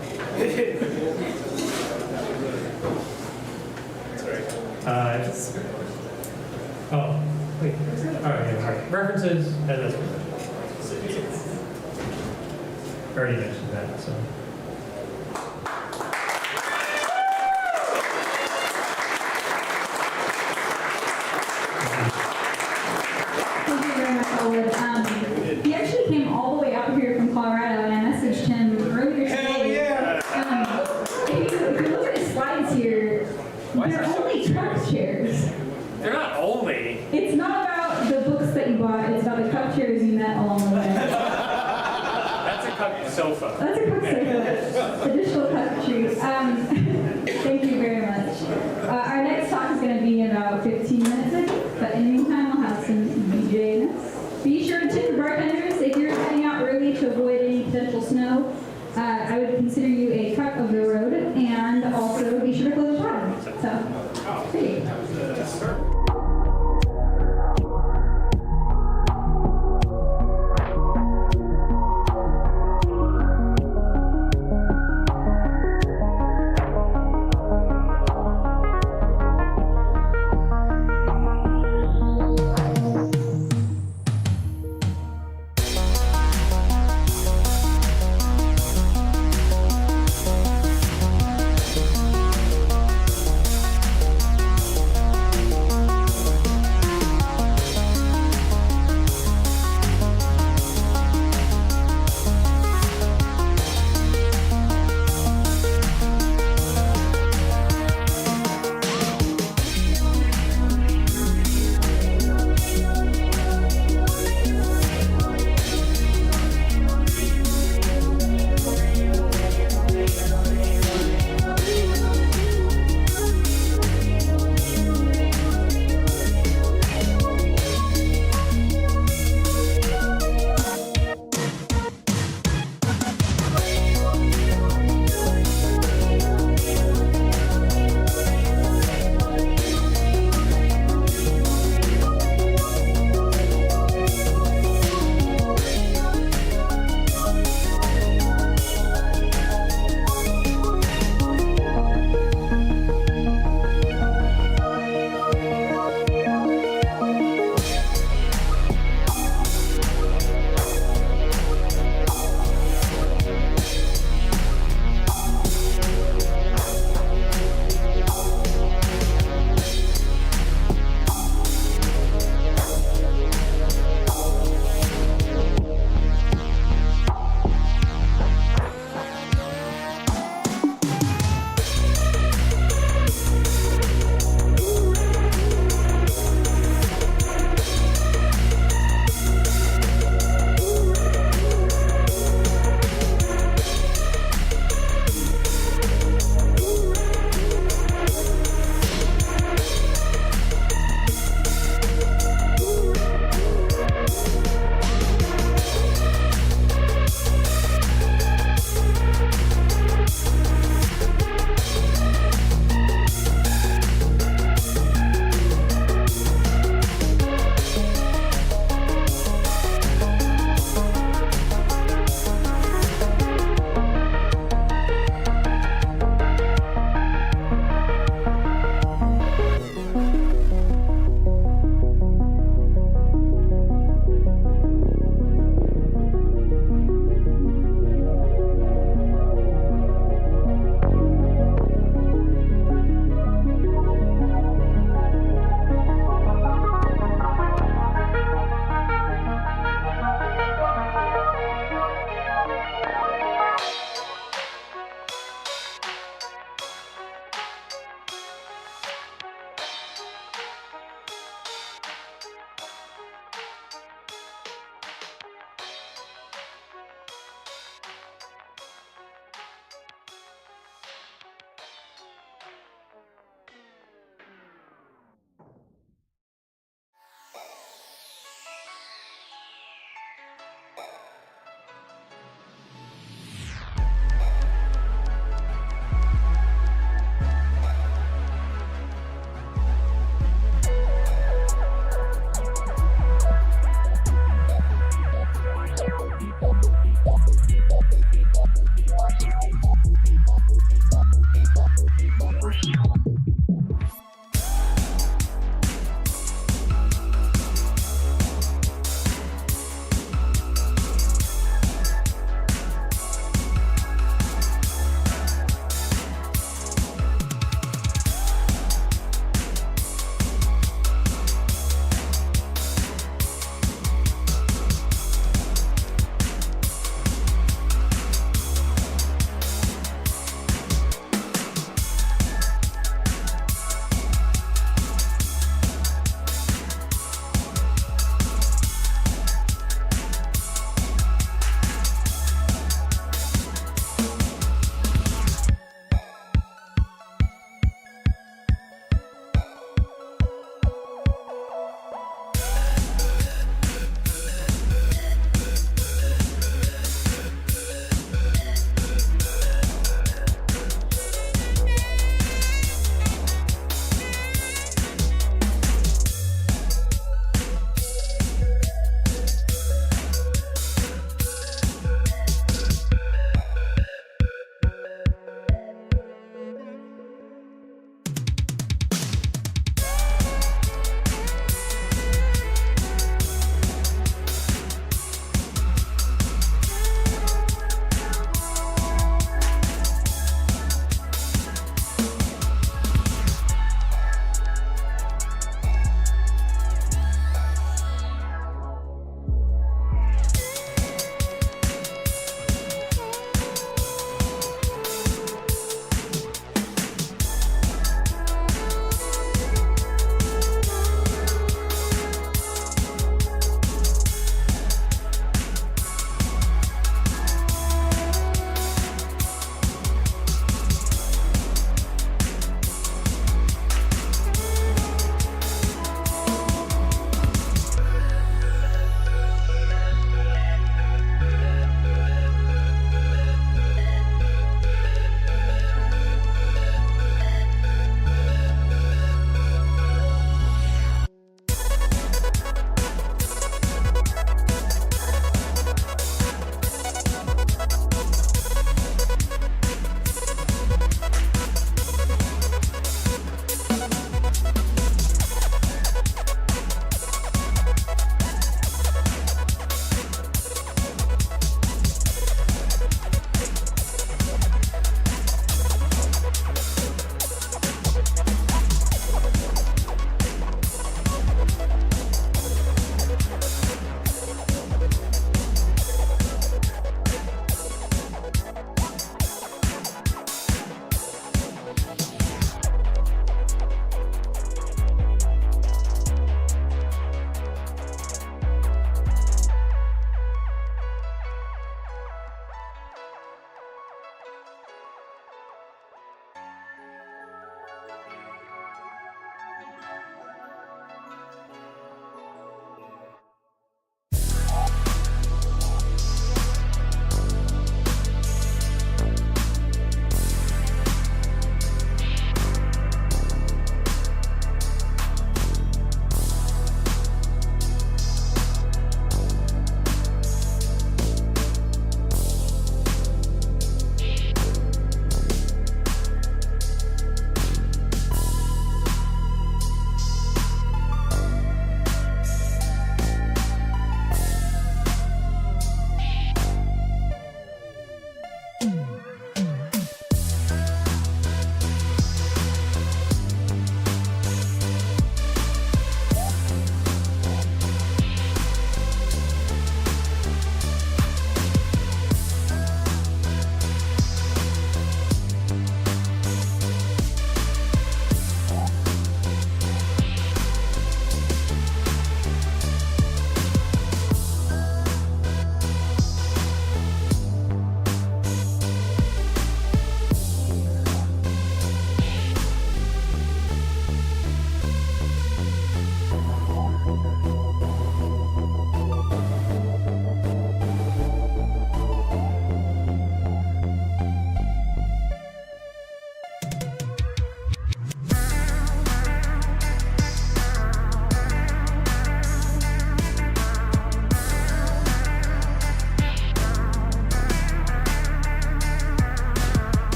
Wait. All right. References, that's already mentioned that, so. Thank you very much, Owen. He actually came all the way out here from Colorado, and I messaged him earlier today. Hell yeah! If you look at his slides here, they're only truck chairs. They're not only. It's not about the books that you bought, it's about the cup chairs you met along the way. That's a cup sofa. That's a cup sofa. Additional cup trees. Thank you very much. Our next talk is going to be in about 15 minutes, I think. But in the meantime, we'll have some DJ-ness. Be sure to tip the bartenders if you're heading out early to avoid any potential snow. I would consider you a cut of the road, and also be sure to close the door. So, great.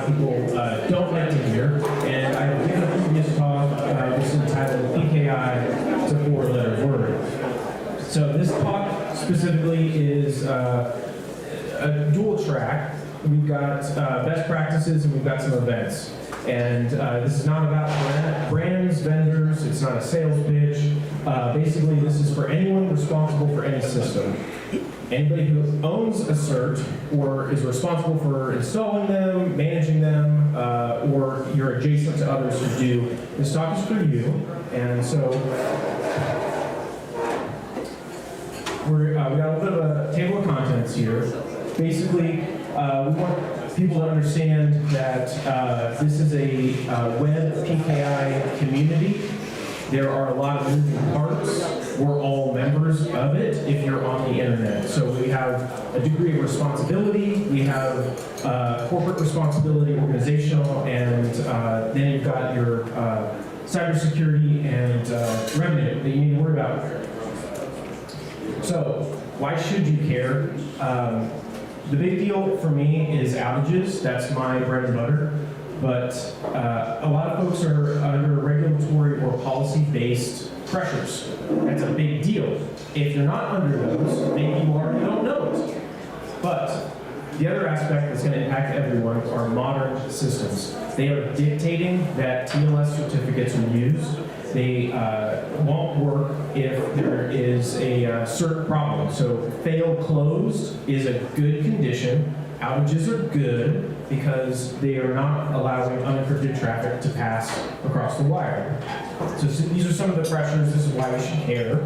people don't like to hear. And I gave a previous talk, this is entitled PKI to four-letter word. So this talk specifically is a dual track. We've got best practices and we've got some events. And this is not about brands, vendors, it's not a sales pitch. Basically, this is for anyone responsible for any system. Anybody who owns a cert or is responsible for installing them, managing them, or you're adjacent to others who do, this talk is for you. And so we got a little bit of a table of contents here. Basically, we want people to understand that this is a web PKI community. There are a lot of moving parts. We're all members of it if you're on the internet. So we have a degree of responsibility. We have corporate responsibility, organizational, and then you've got your cybersecurity and revenue that you need to worry about. So why should you care? The big deal for me is outages. That's my bread and butter. But a lot of folks are under regulatory or policy-based pressures. That's a big deal. If you're not under those, maybe you already don't know it. But the other aspect that's going to impact everyone are modern systems. They are dictating that TLS certificates are used. They won't work if there is a cert problem. So fail closed is a good condition. Outages are good because they are not allowing unencrypted traffic to pass across the wire. So these are some of the pressures. This is why we should care.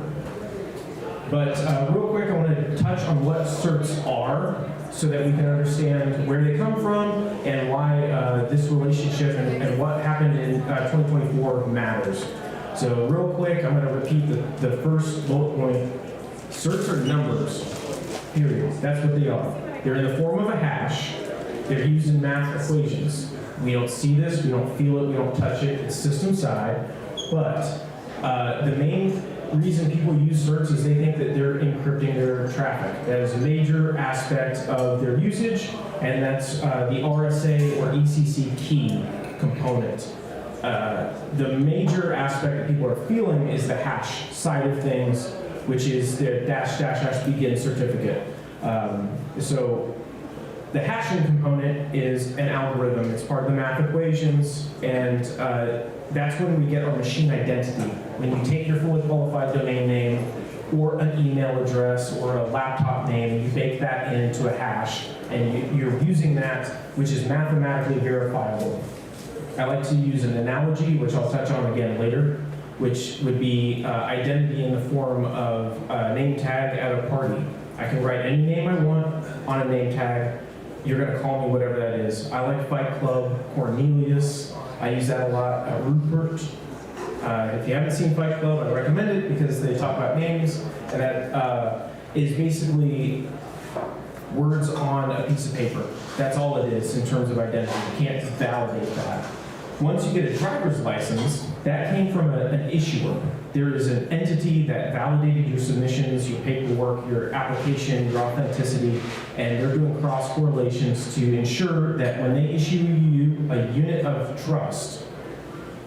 But real quick, I want to touch on what certs are so that we can understand where they come from and why this relationship and what happened in 2024 matters. So real quick, I'm going to repeat the first bullet point. Certs are numbers, period. That's what they are. They're in the form of a hash. They're used in math equations. We don't see this, we don't feel it, we don't touch it. It's system side. But the main reason people use certs is they think that they're encrypting their traffic. That is a major aspect of their usage, and that's the RSA or ECC key component. The major aspect that people are feeling is the hash side of things, which is the -- begin certificate. So the hashing component is an algorithm. It's part of the math equations, and that's when we get our machine identity. When you take your fully qualified domain name or an email address or a laptop name, you bake that into a hash, and you're using that, which is mathematically verifiable. I like to use an analogy, which I'll touch on again later, which would be identity in the form of a name tag at a party. I can write any name I want on a name tag. You're going to call me whatever that is. I like Fight Club, Cornelius. I use that a lot. Rupert. If you haven't seen Fight Club, I recommend it because they talk about names, and that is basically words on a piece of paper. That's all it is in terms of identity. You can't validate that. Once you get a driver's license, that came from an issuer. There is an entity that validated your submissions, your paperwork, your application, your authenticity, and they're doing cross correlations to ensure that when they issue you a unit of trust,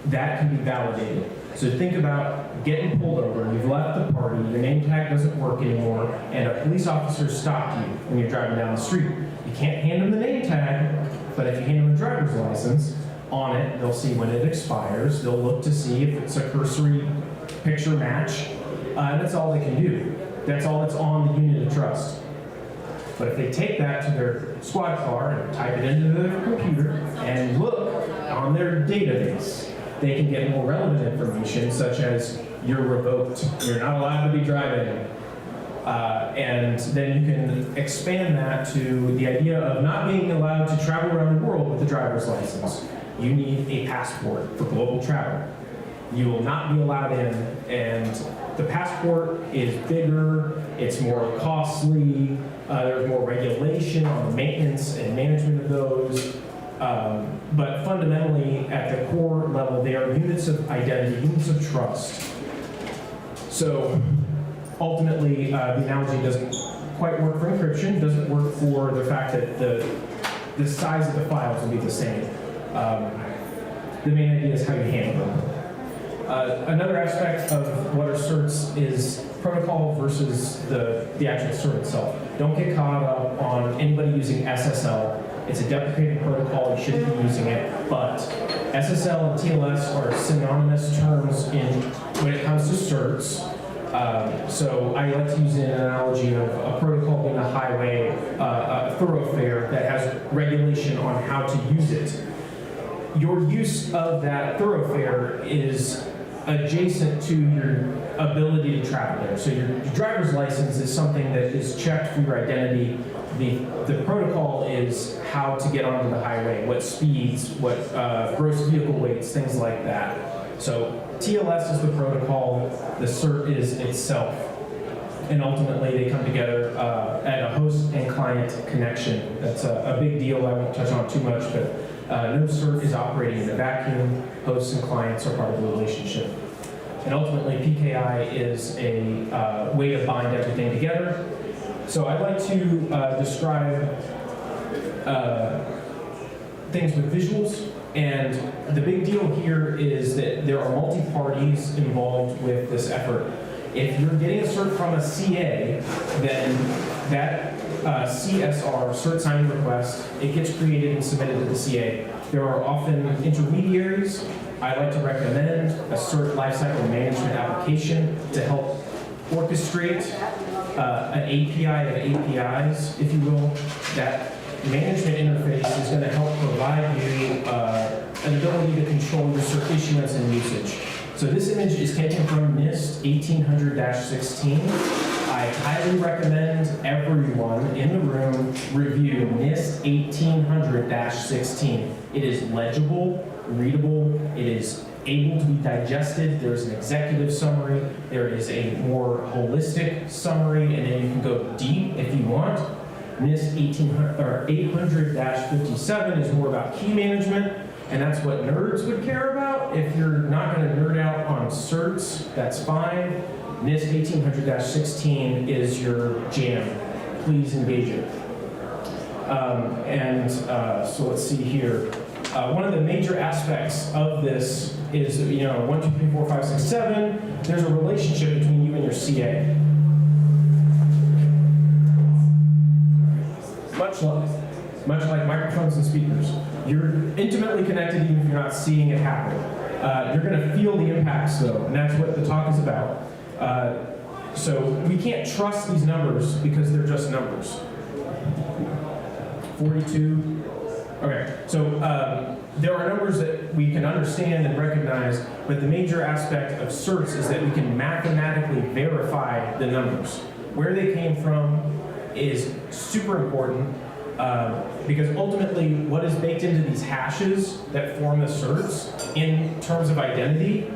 that can be validated. So think about getting pulled over, you've left the party, your name tag doesn't work anymore, and a police officer stopped you when you're driving down the street. You can't hand them the name tag, but if you hand them a driver's license, on it, they'll see when it expires, they'll look to see if it's a cursory picture match, and that's all they can do. That's all that's on the unit of trust. But if they take that to their squad car and type it into their computer and look on their database, they can get more relevant information, such as you're revoked, you're not allowed to be driving, and then you can expand that to the idea of not being allowed to travel around the world with a driver's license. You need a passport for global travel. You will not be allowed in, and the passport is bigger, it's more costly, there's more regulation on the maintenance and management of those, but fundamentally, at the core level, they are units of identity, units of trust. So ultimately, the analogy doesn't quite work for encryption, doesn't work for the fact that the the size of the files will be the same. The main idea is how you handle them. Another aspect of what are certs is protocol versus the actual cert itself. Don't get caught up on anybody using SSL. It's a deprecated protocol, you shouldn't be using it, but SSL and TLS are synonymous terms when it comes to certs. So I like to use an analogy of a protocol being a highway, a thoroughfare that has regulation on how to use it. Your use of that thoroughfare is adjacent to your ability to travel there. So your driver's license is something that is checked for your identity. The protocol is how to get onto the highway, what speeds, what gross vehicle weights, things like that. So TLS is the protocol, the cert is itself. And ultimately they come together at a host and client connection. That's a big deal, I won't touch on too much, but no cert is operating in a vacuum. Hosts and clients are part of the relationship. And ultimately, PKI is a way to bind everything together. So I'd like to describe things with visuals. And the big deal here is that there are multi-parties involved with this effort. If you're getting a cert from a CA, then that CSR, cert signing request, it gets created and submitted to the CA. There are often intermediaries. I like to recommend a cert lifecycle management application to help orchestrate an API of APIs, if you will. That management interface is going to help provide you an ability to control your cert issuance and usage. So this image is taken from NIST 1800-16. I highly recommend everyone in the room review NIST 1800-16. It is legible, readable, it is able to be digested. There's an executive summary, there is a more holistic summary, and then you can go deep if you want. NIST 800-57 is more about key management, and that's what nerds would care about. If you're not going to nerd out on certs, that's fine. NIST 1800-16 is your jam. Please engage it. So let's see here. One of the major aspects of this is, 1, 2, 3, 4, 5, 6, 7. There's a relationship between you and your CA. Much like microphones and speakers. You're intimately connected even if you're not seeing it happen. You're going to feel the impacts though, and that's what the talk is about. So we can't trust these numbers because they're just numbers. 42. Okay, so there are numbers that we can understand and recognize, but the major aspect of certs is that we can mathematically verify the numbers. Where they came from is super important because ultimately what is baked into these hashes that form the certs in terms of identity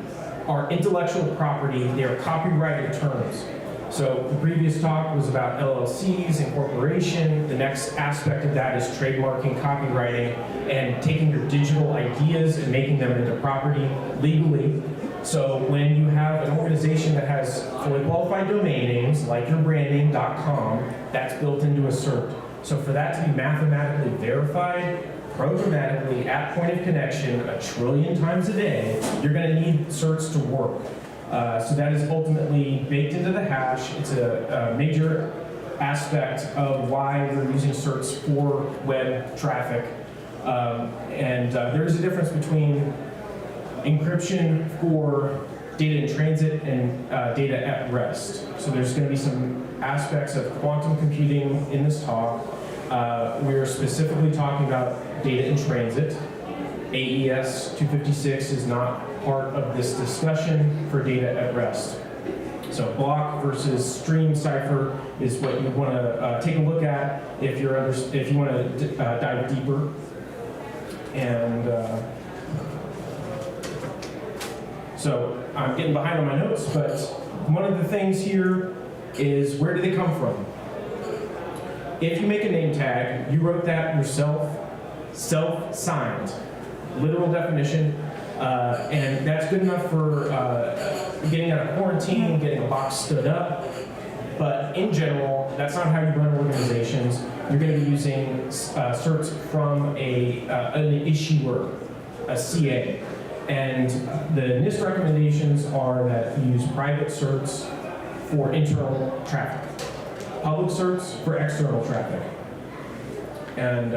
are intellectual property, they are copyrighted terms. So the previous talk was about LLCs, incorporation. The next aspect of that is trademarking, copywriting, and taking your digital ideas and making them into property legally. So when you have an organization that has fully qualified domain names, like your branding.com, that's built into a cert. So for that to be mathematically verified, programmatically at point of connection 1 trillion times a day, you're going to need certs to work. So that is ultimately baked into the hash. It's a major aspect of why we're using certs for web traffic. There is a difference between encryption for data in transit and data at rest. So there's going to be some aspects of quantum computing in this talk. We're specifically talking about data in transit. AES 256 is not part of this discussion for data at rest. So block versus stream cipher is what you want to take a look at if you want to dive deeper. And so I'm getting behind on my notes, but one of the things here is where do they come from? If you make a name tag, you wrote that yourself, self-signed, literal definition, and that's good enough for getting out of quarantine, getting a box stood up. But in general, that's not how you run organizations. you're going to be using certs from an issuer, a CA. And the NIST recommendations are that you use private certs for internal traffic, public certs for external traffic. And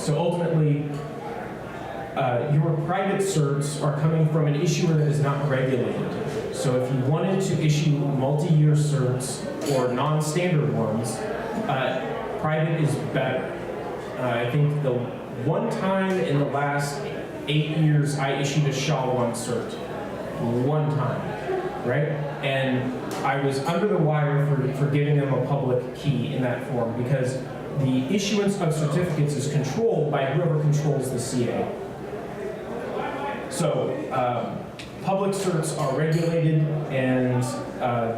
so ultimately, your private certs are coming from an issuer that is not regulated. So if you wanted to issue multi-year certs or non-standard ones, private is better. I think the one time in the last 8 years I issued a SHA-1 cert. One time, right? And I was under the wire for giving them a public key in that form because the issuance of certificates is controlled by whoever controls the CA. So public certs are regulated, and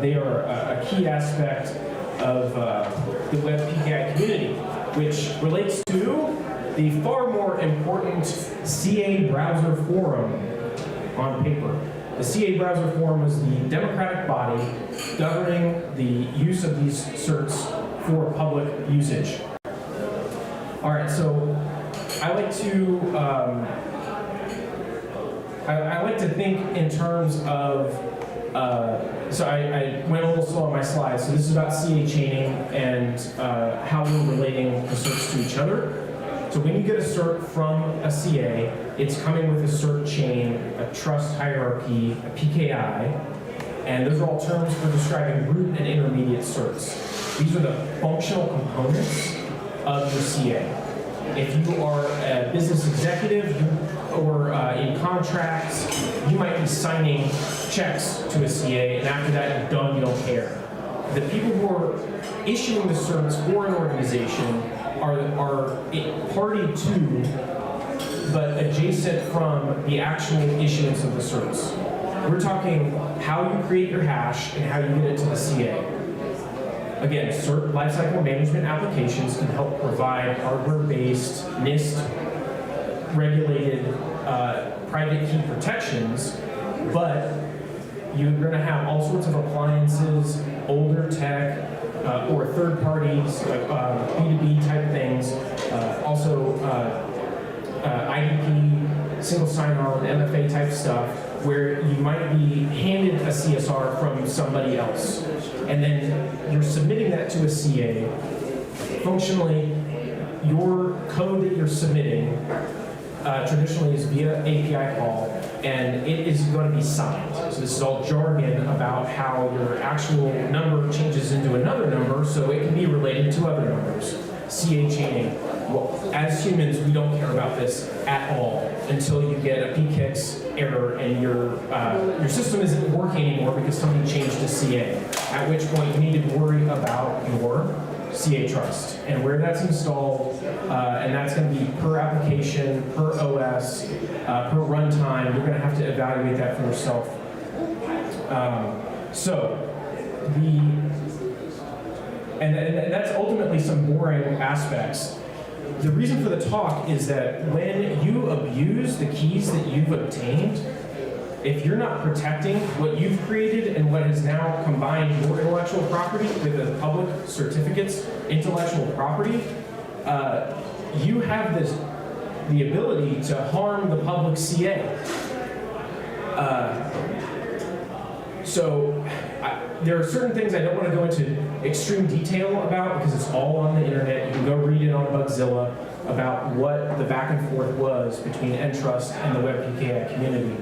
they are a key aspect of the web PKI community, which relates to the far more important CA browser forum on paper. The CA browser forum was the democratic body governing the use of these certs for public usage. All right, so I like to I like to think in terms of, so I went a little slow on my slides. So this is about CA chaining and how we're relating the certs to each other. So when you get a cert from a CA, it's coming with a cert chain, a trust hierarchy, a PKI, and those are all terms for describing root and intermediate certs. These are the functional components of the CA. If you are a business executive or in contracts, you might be signing checks to a CA, and after that, you're done, you don't care. The people who are issuing the certs for an organization are party to, but adjacent from the actual issuance of the certs. We're talking how you create your hash and how you get it to the CA. Again, cert lifecycle management applications can help provide hardware-based, NIST-regulated private key protections, but you're going to have all sorts of appliances, older tech, or third parties, like B2B type things, also IDP, single sign-on, MFA type stuff, where you might be handed a CSR from somebody else. And then you're submitting that to a CA. Functionally, your code that you're submitting traditionally is via API call, and it is going to be signed. So this is all jargon about how your actual number changes into another number, so it can be related to other numbers. CA chaining. Well, as humans, we don't care about this at all until you get a PKIX error and your system isn't working anymore because somebody changed to CA. At which point you need to worry about your CA trust and where that's installed, and that's going to be per application, per OS, per runtime. You're going to have to evaluate that for yourself. And that's ultimately some boring aspects. The reason for the talk is that when you abuse the keys that you've obtained, if you're not protecting what you've created and what has now combined your intellectual property with the public certificate's intellectual property, you have the ability to harm the public CA. There are certain things I don't want to go into extreme detail about because it's all on the internet. You can go read it on Bugzilla about what the back and forth was between Entrust and the Web PKI community.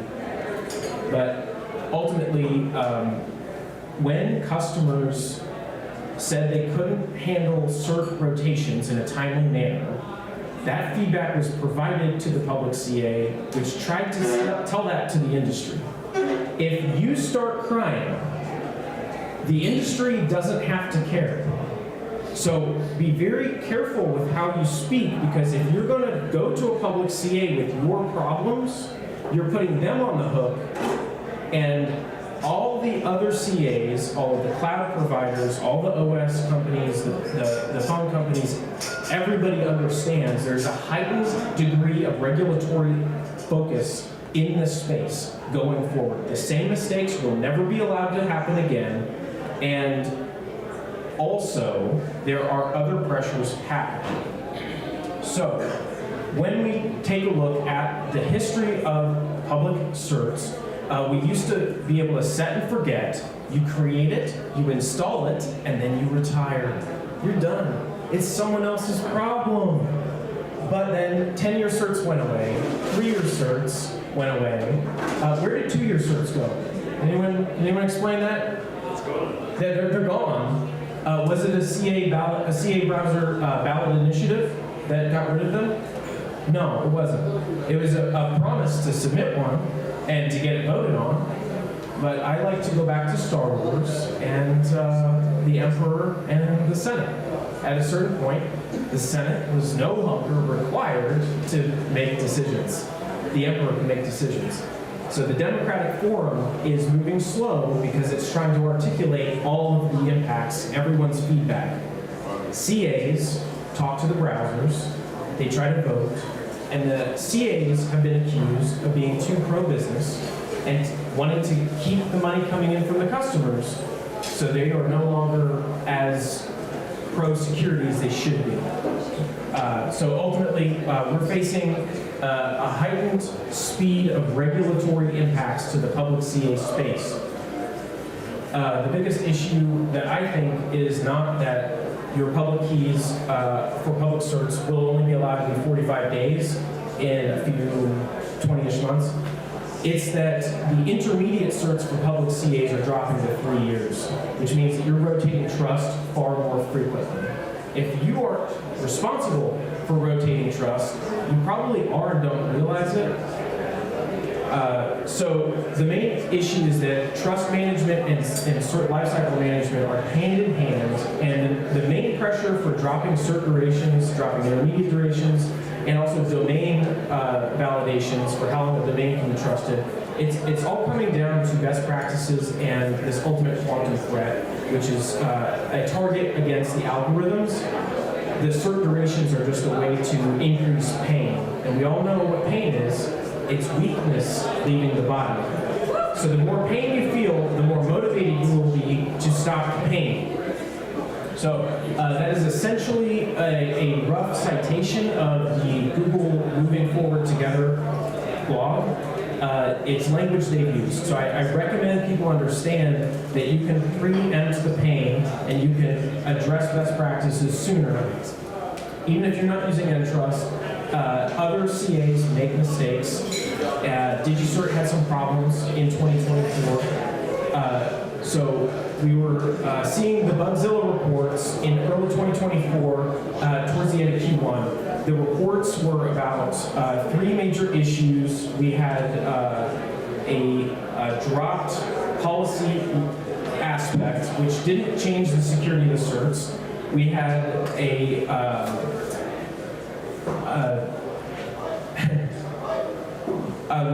But ultimately, when customers said they couldn't handle cert rotations in a timely manner, that feedback was provided to the public CA, which tried to tell that to the industry. If you start crying, the industry doesn't have to care. So be very careful with how you speak, because if you're going to go to a public CA with your problems, you're putting them on the hook, and all the other CAs, all of the cloud providers, all the OS companies, the phone companies, everybody understands there's a heightened degree of regulatory focus in this space going forward. The same mistakes will never be allowed to happen again, and also there are other pressures happening. So, when we take a look at the history of public certs, we used to be able to set and forget. You create it, you install it, and then you retire. You're done. It's someone else's problem. But then 10-year certs went away, 3-year certs went away. Where did 2-year certs go? Anyone explain that? They're gone. Was it a CA browser ballot initiative that got rid of them? No, it wasn't. It was a promise to submit one and to get it voted on. But I like to go back to Star Wars and the Emperor and the Senate. At a certain point, the Senate was no longer required to make decisions. The Emperor can make decisions. So the Democratic Forum is moving slow because it's trying to articulate all of the impacts, everyone's feedback. CAs talk to the browsers, they try to vote, and the CAs have been accused of being too pro-business and wanting to keep the money coming in from the customers, so they are no longer as pro-security as they should be. So ultimately, we're facing a heightened speed of regulatory impacts to the public CA space. The biggest issue that I think is not that your public keys for public certs will only be allowed to be 45 days in a few 20-ish months. It's that the intermediate certs for public CAs are dropping to 3 years, which means that you're rotating trust far more frequently. If you are responsible for rotating trust, you probably are and don't realize it. So the main issue is that trust management and cert lifecycle management are hand in hand, and the main pressure for dropping cert durations, dropping intermediate durations, and also domain validations for how long the domain can be trusted, it's all coming down to best practices and this ultimate quantum threat, which is a target against the algorithms. The cert durations are just a way to increase pain. And we all know what pain is. It's weakness leaving the body. So the more pain you feel, the more motivated you will be to stop the pain. So that is essentially a rough citation of the Google Moving Forward Together blog. It's language they've used. So I recommend people understand that you can preempt the pain and you can address best practices sooner. Even if you're not using Entrust, other CAs make mistakes. DigiCert had some problems in 2024. So we were seeing the Bugzilla reports in early 2024 towards the end of Q1. The reports were about 3 major issues. We had a dropped policy aspect, which didn't change the security of the certs. We had a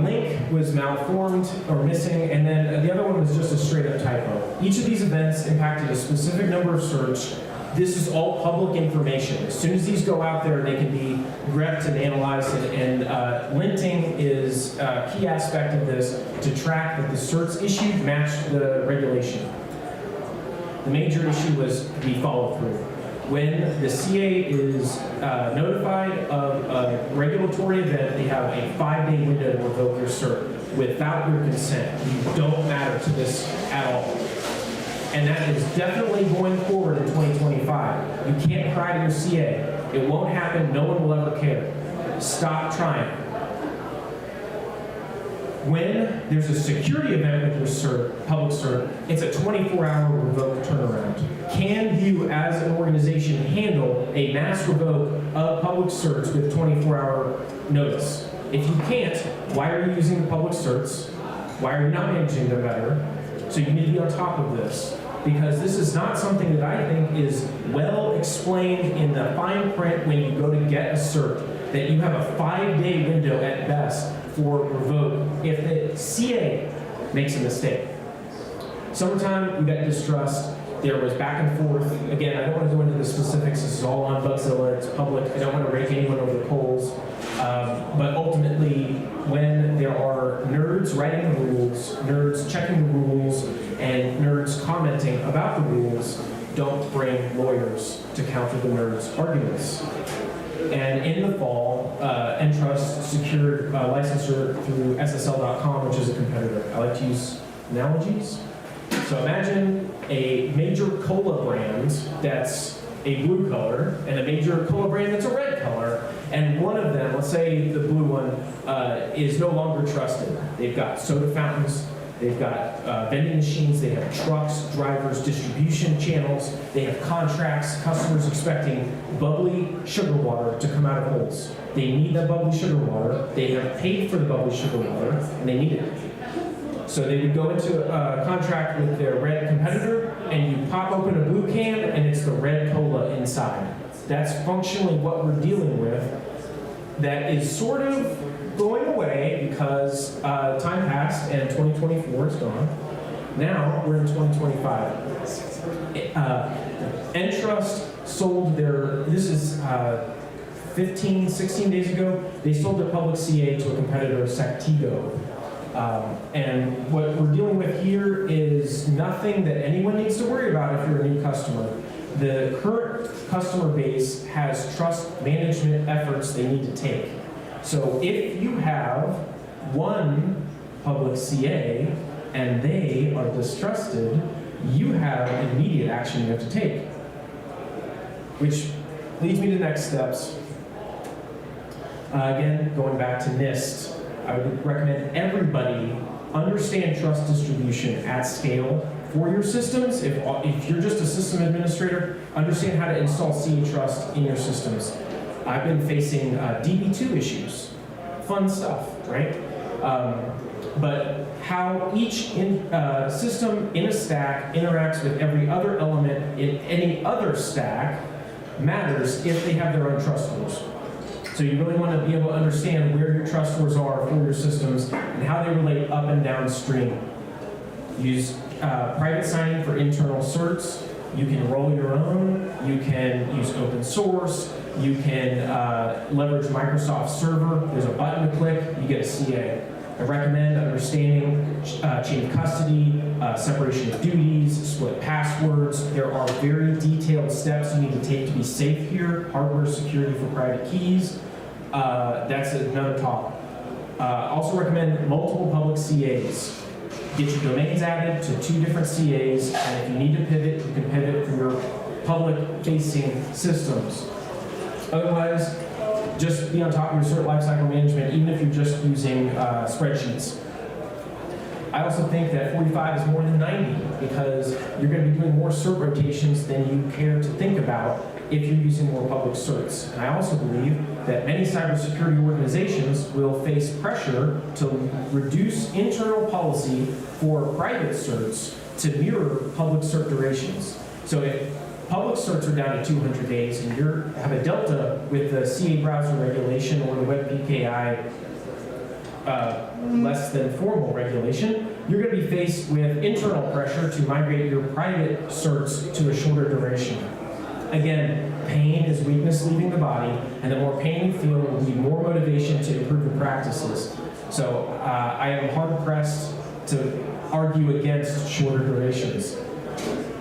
link was malformed or missing, and then the other one was just a straight up typo. Each of these events impacted a specific number of search. This is all public information. As soon as these go out there, they can be grepped and analyzed, and linting is a key aspect of this to track that the certs issued matched the regulation. The major issue was the follow-through. When the CA is notified of a regulatory event, they have a 5-day window to revoke your cert without your consent. You don't matter to this at all. And that is definitely going forward in 2025. You can't cry to your CA. It won't happen. No one will ever care. Stop trying. When there's a security event with your cert, public cert, it's a 24-hour revoke turnaround. Can you, as an organization, handle a mass revoke of public certs with 24-hour notice? If you can't, why are you using the public certs? Why are you not managing them better? So you need to be on top of this, because this is not something that I think is well explained in the fine print when you go to get a cert, that you have a 5-day window at best for revoke if the CA makes a mistake. Summertime, we got Distrust. There was back and forth. Again, I don't want to go into the specifics. This is all on Bugzilla. It's public. I don't want to rake anyone over the coals. But ultimately, when there are nerds writing the rules, nerds checking the rules, and nerds commenting about the rules, don't bring lawyers to counter the nerds' arguments. And in the fall, Entrust secured a licensure through SSL.com, which is a competitor. I like to use analogies. So imagine a major cola brand that's a blue color and a major cola brand that's a red color. And one of them, let's say the blue one, is no longer trusted. They've got soda fountains, they've got vending machines, they have trucks, drivers, distribution channels, they have contracts, customers expecting bubbly sugar water to come out of holes. They need that bubbly sugar water, they have paid for the bubbly sugar water, and they need it. So they would go into a contract with their red competitor, and you pop open a blue can, and it's the red cola inside. That's functionally what we're dealing with. That is sort of going away because time passed and 2024 is gone. Now we're in 2025. Entrust sold their, this is 15, 16 days ago, they sold their public CA to a competitor, SecKC. And what we're dealing with here is nothing that anyone needs to worry about if you're a new customer. The current customer base has trust management efforts they need to take. So if you have one public CA and they are distrusted, you have immediate action you have to take. Which leads me to next steps. Again, going back to NIST, I would recommend everybody understand trust distribution at scale for your systems. If you're just a system administrator, understand how to install CA Trust in your systems. I've been facing DB2 issues. Fun stuff, right? But how each system in a stack interacts with every other element in any other stack matters if they have their own trust rules. So you really want to be able to understand where your trust scores are for your systems and how they relate up and downstream. Use private signing for internal certs. You can roll your own. You can use open source. You can leverage Microsoft Server. There's a button to click, you get a CA. I recommend understanding chain of custody, separation of duties, split passwords. There are very detailed steps you need to take to be safe here. Hardware security for private keys. That's another talk. Also recommend multiple public CAs. Get your domains added to 2 different CAs, and if you need to pivot, you can pivot for your public-facing systems. Otherwise, just be on top of your cert lifecycle management, even if you're just using spreadsheets. I also think that 45 is more than 90 because you're going to be doing more cert rotations than you care to think about if you're using more public certs. And I also believe that many cybersecurity organizations will face pressure to reduce internal policy for private certs to mirror public cert durations. So if public certs are down to 200 days and you have a delta with the CA browser regulation or the web PKI less than formal regulation, you're going to be faced with internal pressure to migrate your private certs to a shorter duration. Again, pain is weakness leaving the body, and the more pain you feel will be more motivation to improve your practices. So I am hard-pressed to argue against shorter durations.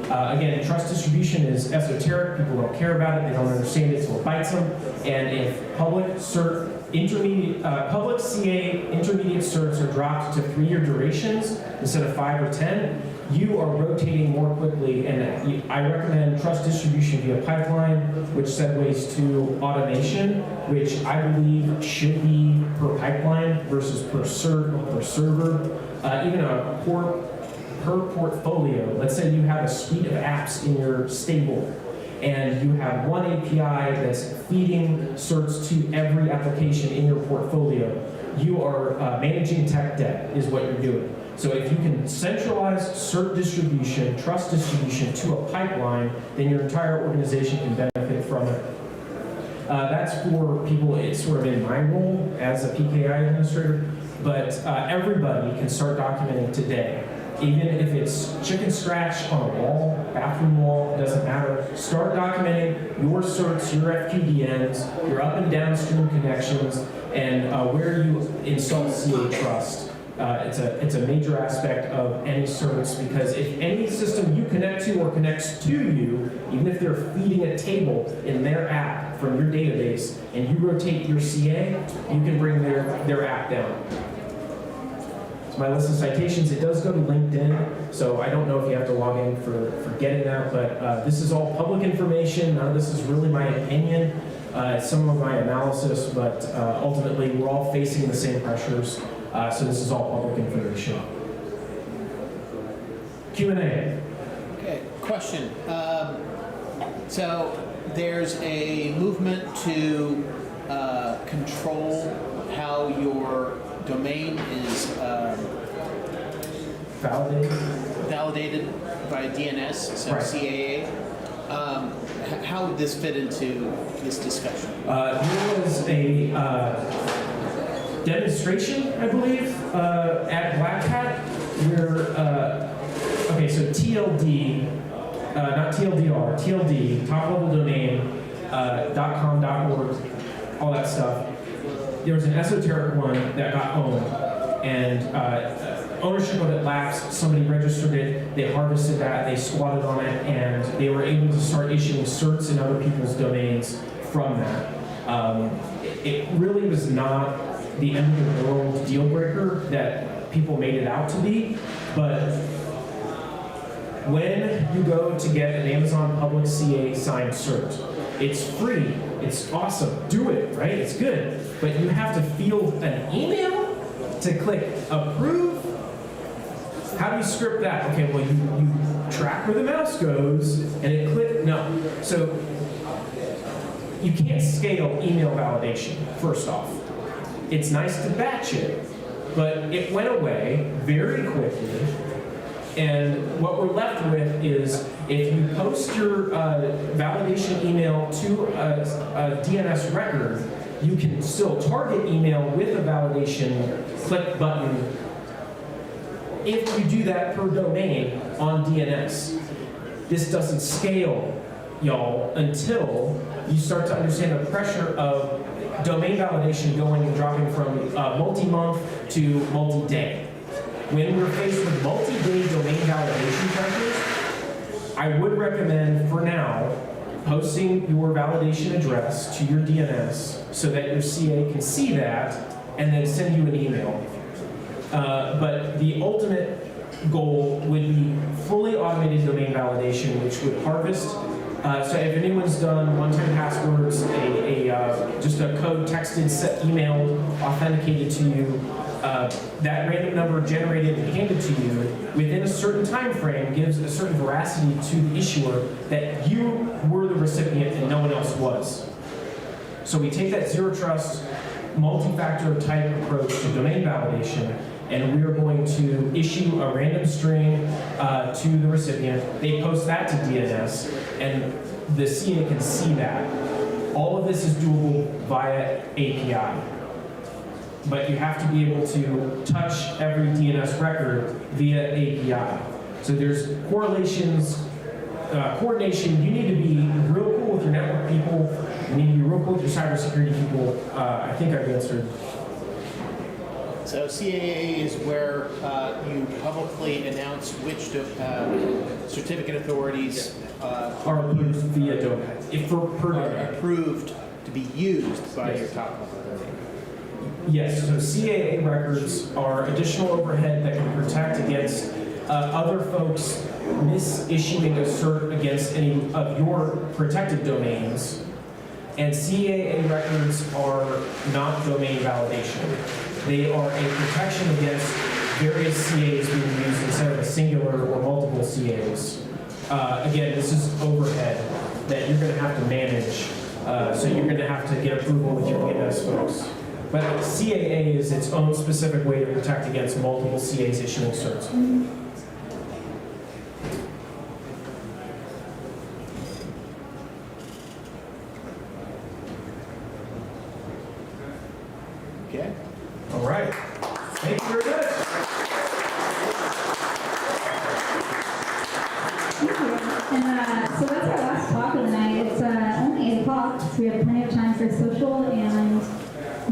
Again, trust distribution is esoteric. People don't care about it. They don't understand it, so it bites them. And if public CA intermediate certs are dropped to 3-year durations instead of 5 or 10, you are rotating more quickly. And I recommend trust distribution via pipeline, which segues to automation, which I believe should be per pipeline versus per cert or per server. Even a per portfolio. Let's say you have a suite of apps in your stable, and you have one API that's feeding certs to every application in your portfolio. You are managing tech debt is what you're doing. So if you can centralize cert distribution, trust distribution to a pipeline, then your entire organization can benefit from it. That's for people, it's sort of in my role as a PKI administrator, but everybody can start documenting today. Even if it's chicken scratch on a wall, bathroom wall, doesn't matter. Start documenting your certs, your FQDNs, your up and downstream connections, and where you install CA Trust. It's a major aspect of any service, because if any system you connect to or connects to you, even if they're feeding a table in their app from your database, and you rotate your CA, you can bring their app down. So my list of citations, it does go to LinkedIn, so I don't know if you have to log in for getting that, but this is all public information. None of this is really my opinion. It's some of my analysis, but ultimately we're all facing the same pressures. So this is all public information. Q&A. Okay, question. So there's a movement to control how your domain is validated by DNS, so Right. CAA. How would this fit into this discussion? There was a demonstration, I believe, at Black Hat, where, okay, so TLD, not TLDR, TLD, top level domain, .com, .org, all that stuff. There was an esoteric one that got owned, and ownership of it lapsed. Somebody registered it, they harvested that, they squatted on it, and they were able to start issuing certs in other people's domains from that. It really was not the end of the world deal breaker that people made it out to be, but when you go to get an Amazon public CA signed cert, it's free, it's awesome, do it, right? It's good, but you have to field an email to click approve. How do you script that? Okay, well you track where the mouse goes and it click, no. So you can't scale email validation, first off. It's nice to batch it, but it went away very quickly. And what we're left with is, if you post your validation email to a DNS record, you can still target email with a validation click button if you do that per domain on DNS. This doesn't scale, y'all, until you start to understand the pressure of domain validation going and dropping from multi-month to multi-day. When we're faced with multi-day domain validation pressures, I would recommend, for now, posting your validation address to your DNS so that your CA can see that and then send you an email. But the ultimate goal would be fully automated domain validation, which would harvest. So if anyone's done one-time passwords, just a code texted, emailed, authenticated to you, that random number generated and handed to you within a certain time frame gives a certain veracity to the issuer that you were the recipient and no one else was. So we take that zero trust, multi-factor type approach to domain validation, and we are going to issue a random string to the recipient. They post that to DNS, and the CA can see that. All of this is doable via API. But you have to be able to touch every DNS record via API. So there's correlations, coordination. You need to be real cool with your network people. You need to be real cool with your cybersecurity people. I think I've answered. So CAA is where you publicly announce which certificate authorities are approved via domain. Are approved to be used by your top level domain. Yes, so CAA records are additional overhead that can protect against other folks misissuing a cert against any of your protected domains. And CAA records are not domain validation. They are a protection against various CAs being used instead of a singular or multiple CAs. Again, this is overhead that you're going to have to manage. So you're going to have to get approval with your DNS folks. But CAA is its own specific way to protect against multiple CAs issuing certs. Okay. All right. Thank you very much. Thank you. And so that's our last talk of the night. It's only 8 o'clock, so we have plenty of time for social and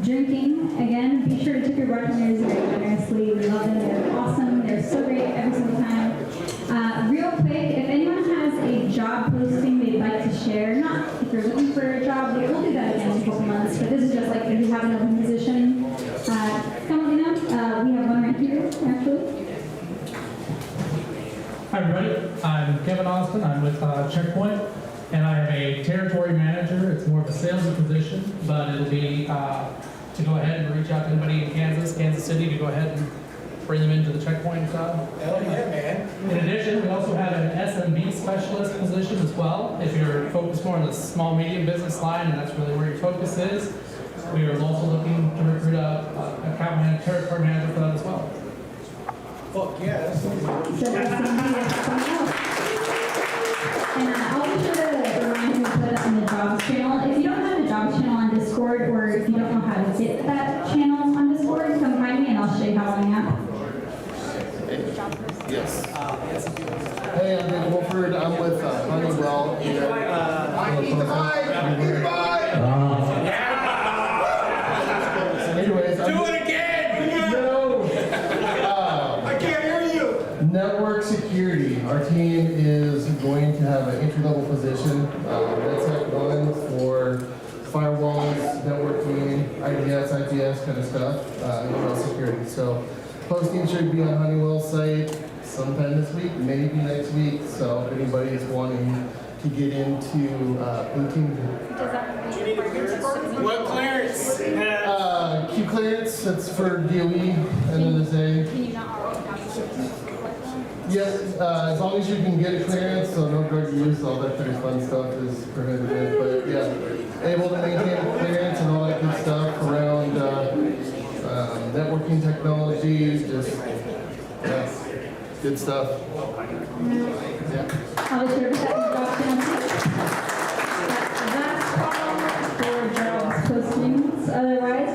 drinking, again, be sure to tip your bartenders very generously. We love them. They're awesome. They're so great every single time. Real quick, if anyone has a job posting they'd like to share, not if you're looking for a job, we'll do that again in a couple months, but this is just like if you have an open position, come let me know. We have one right here, actually. Hi everybody, I'm Kevin Austin, I'm with Checkpoint, and I am a territory manager. It's more of a sales position, but it'll be to go ahead and reach out to anybody in Kansas City, to go ahead and bring them into the Checkpoint job. Hell yeah, man. In addition, we also have an SMB specialist position as well. If you're focused more on the small, medium business line, and that's really where your focus is, we are also looking to recruit a account manager, territory manager for that as well. Fuck yeah, that's So SMB is coming out. And I'll be sure to remind you to put it on the jobs channel. If you don't have a jobs channel on Discord, or if you don't know how to get that channel on Discord, come find me and I'll show you how on the app. Yes. Hey, I'm Nick Wolford. I'm with Honeywell. Anyways, Do it again! No! I can't hear you! Network security. Our team is going to have an entry-level position. That's like one for firewalls, networking, IDS, IPS kind of stuff, email security. So posting should be on Honeywell's site sometime this week, maybe next week. So if anybody is wanting to get into booting, What clearance? Q clearance, that's for DOE, end of the day. Can you not already have a Yes, as long as you can get a clearance, so no drug use, all that pretty fun stuff is prohibited. But yeah, able to maintain a clearance and all that good stuff around networking technology, just yeah, good stuff. Yeah. I'll be sure to put that in the job channel too. That's all for jobs postings. Otherwise,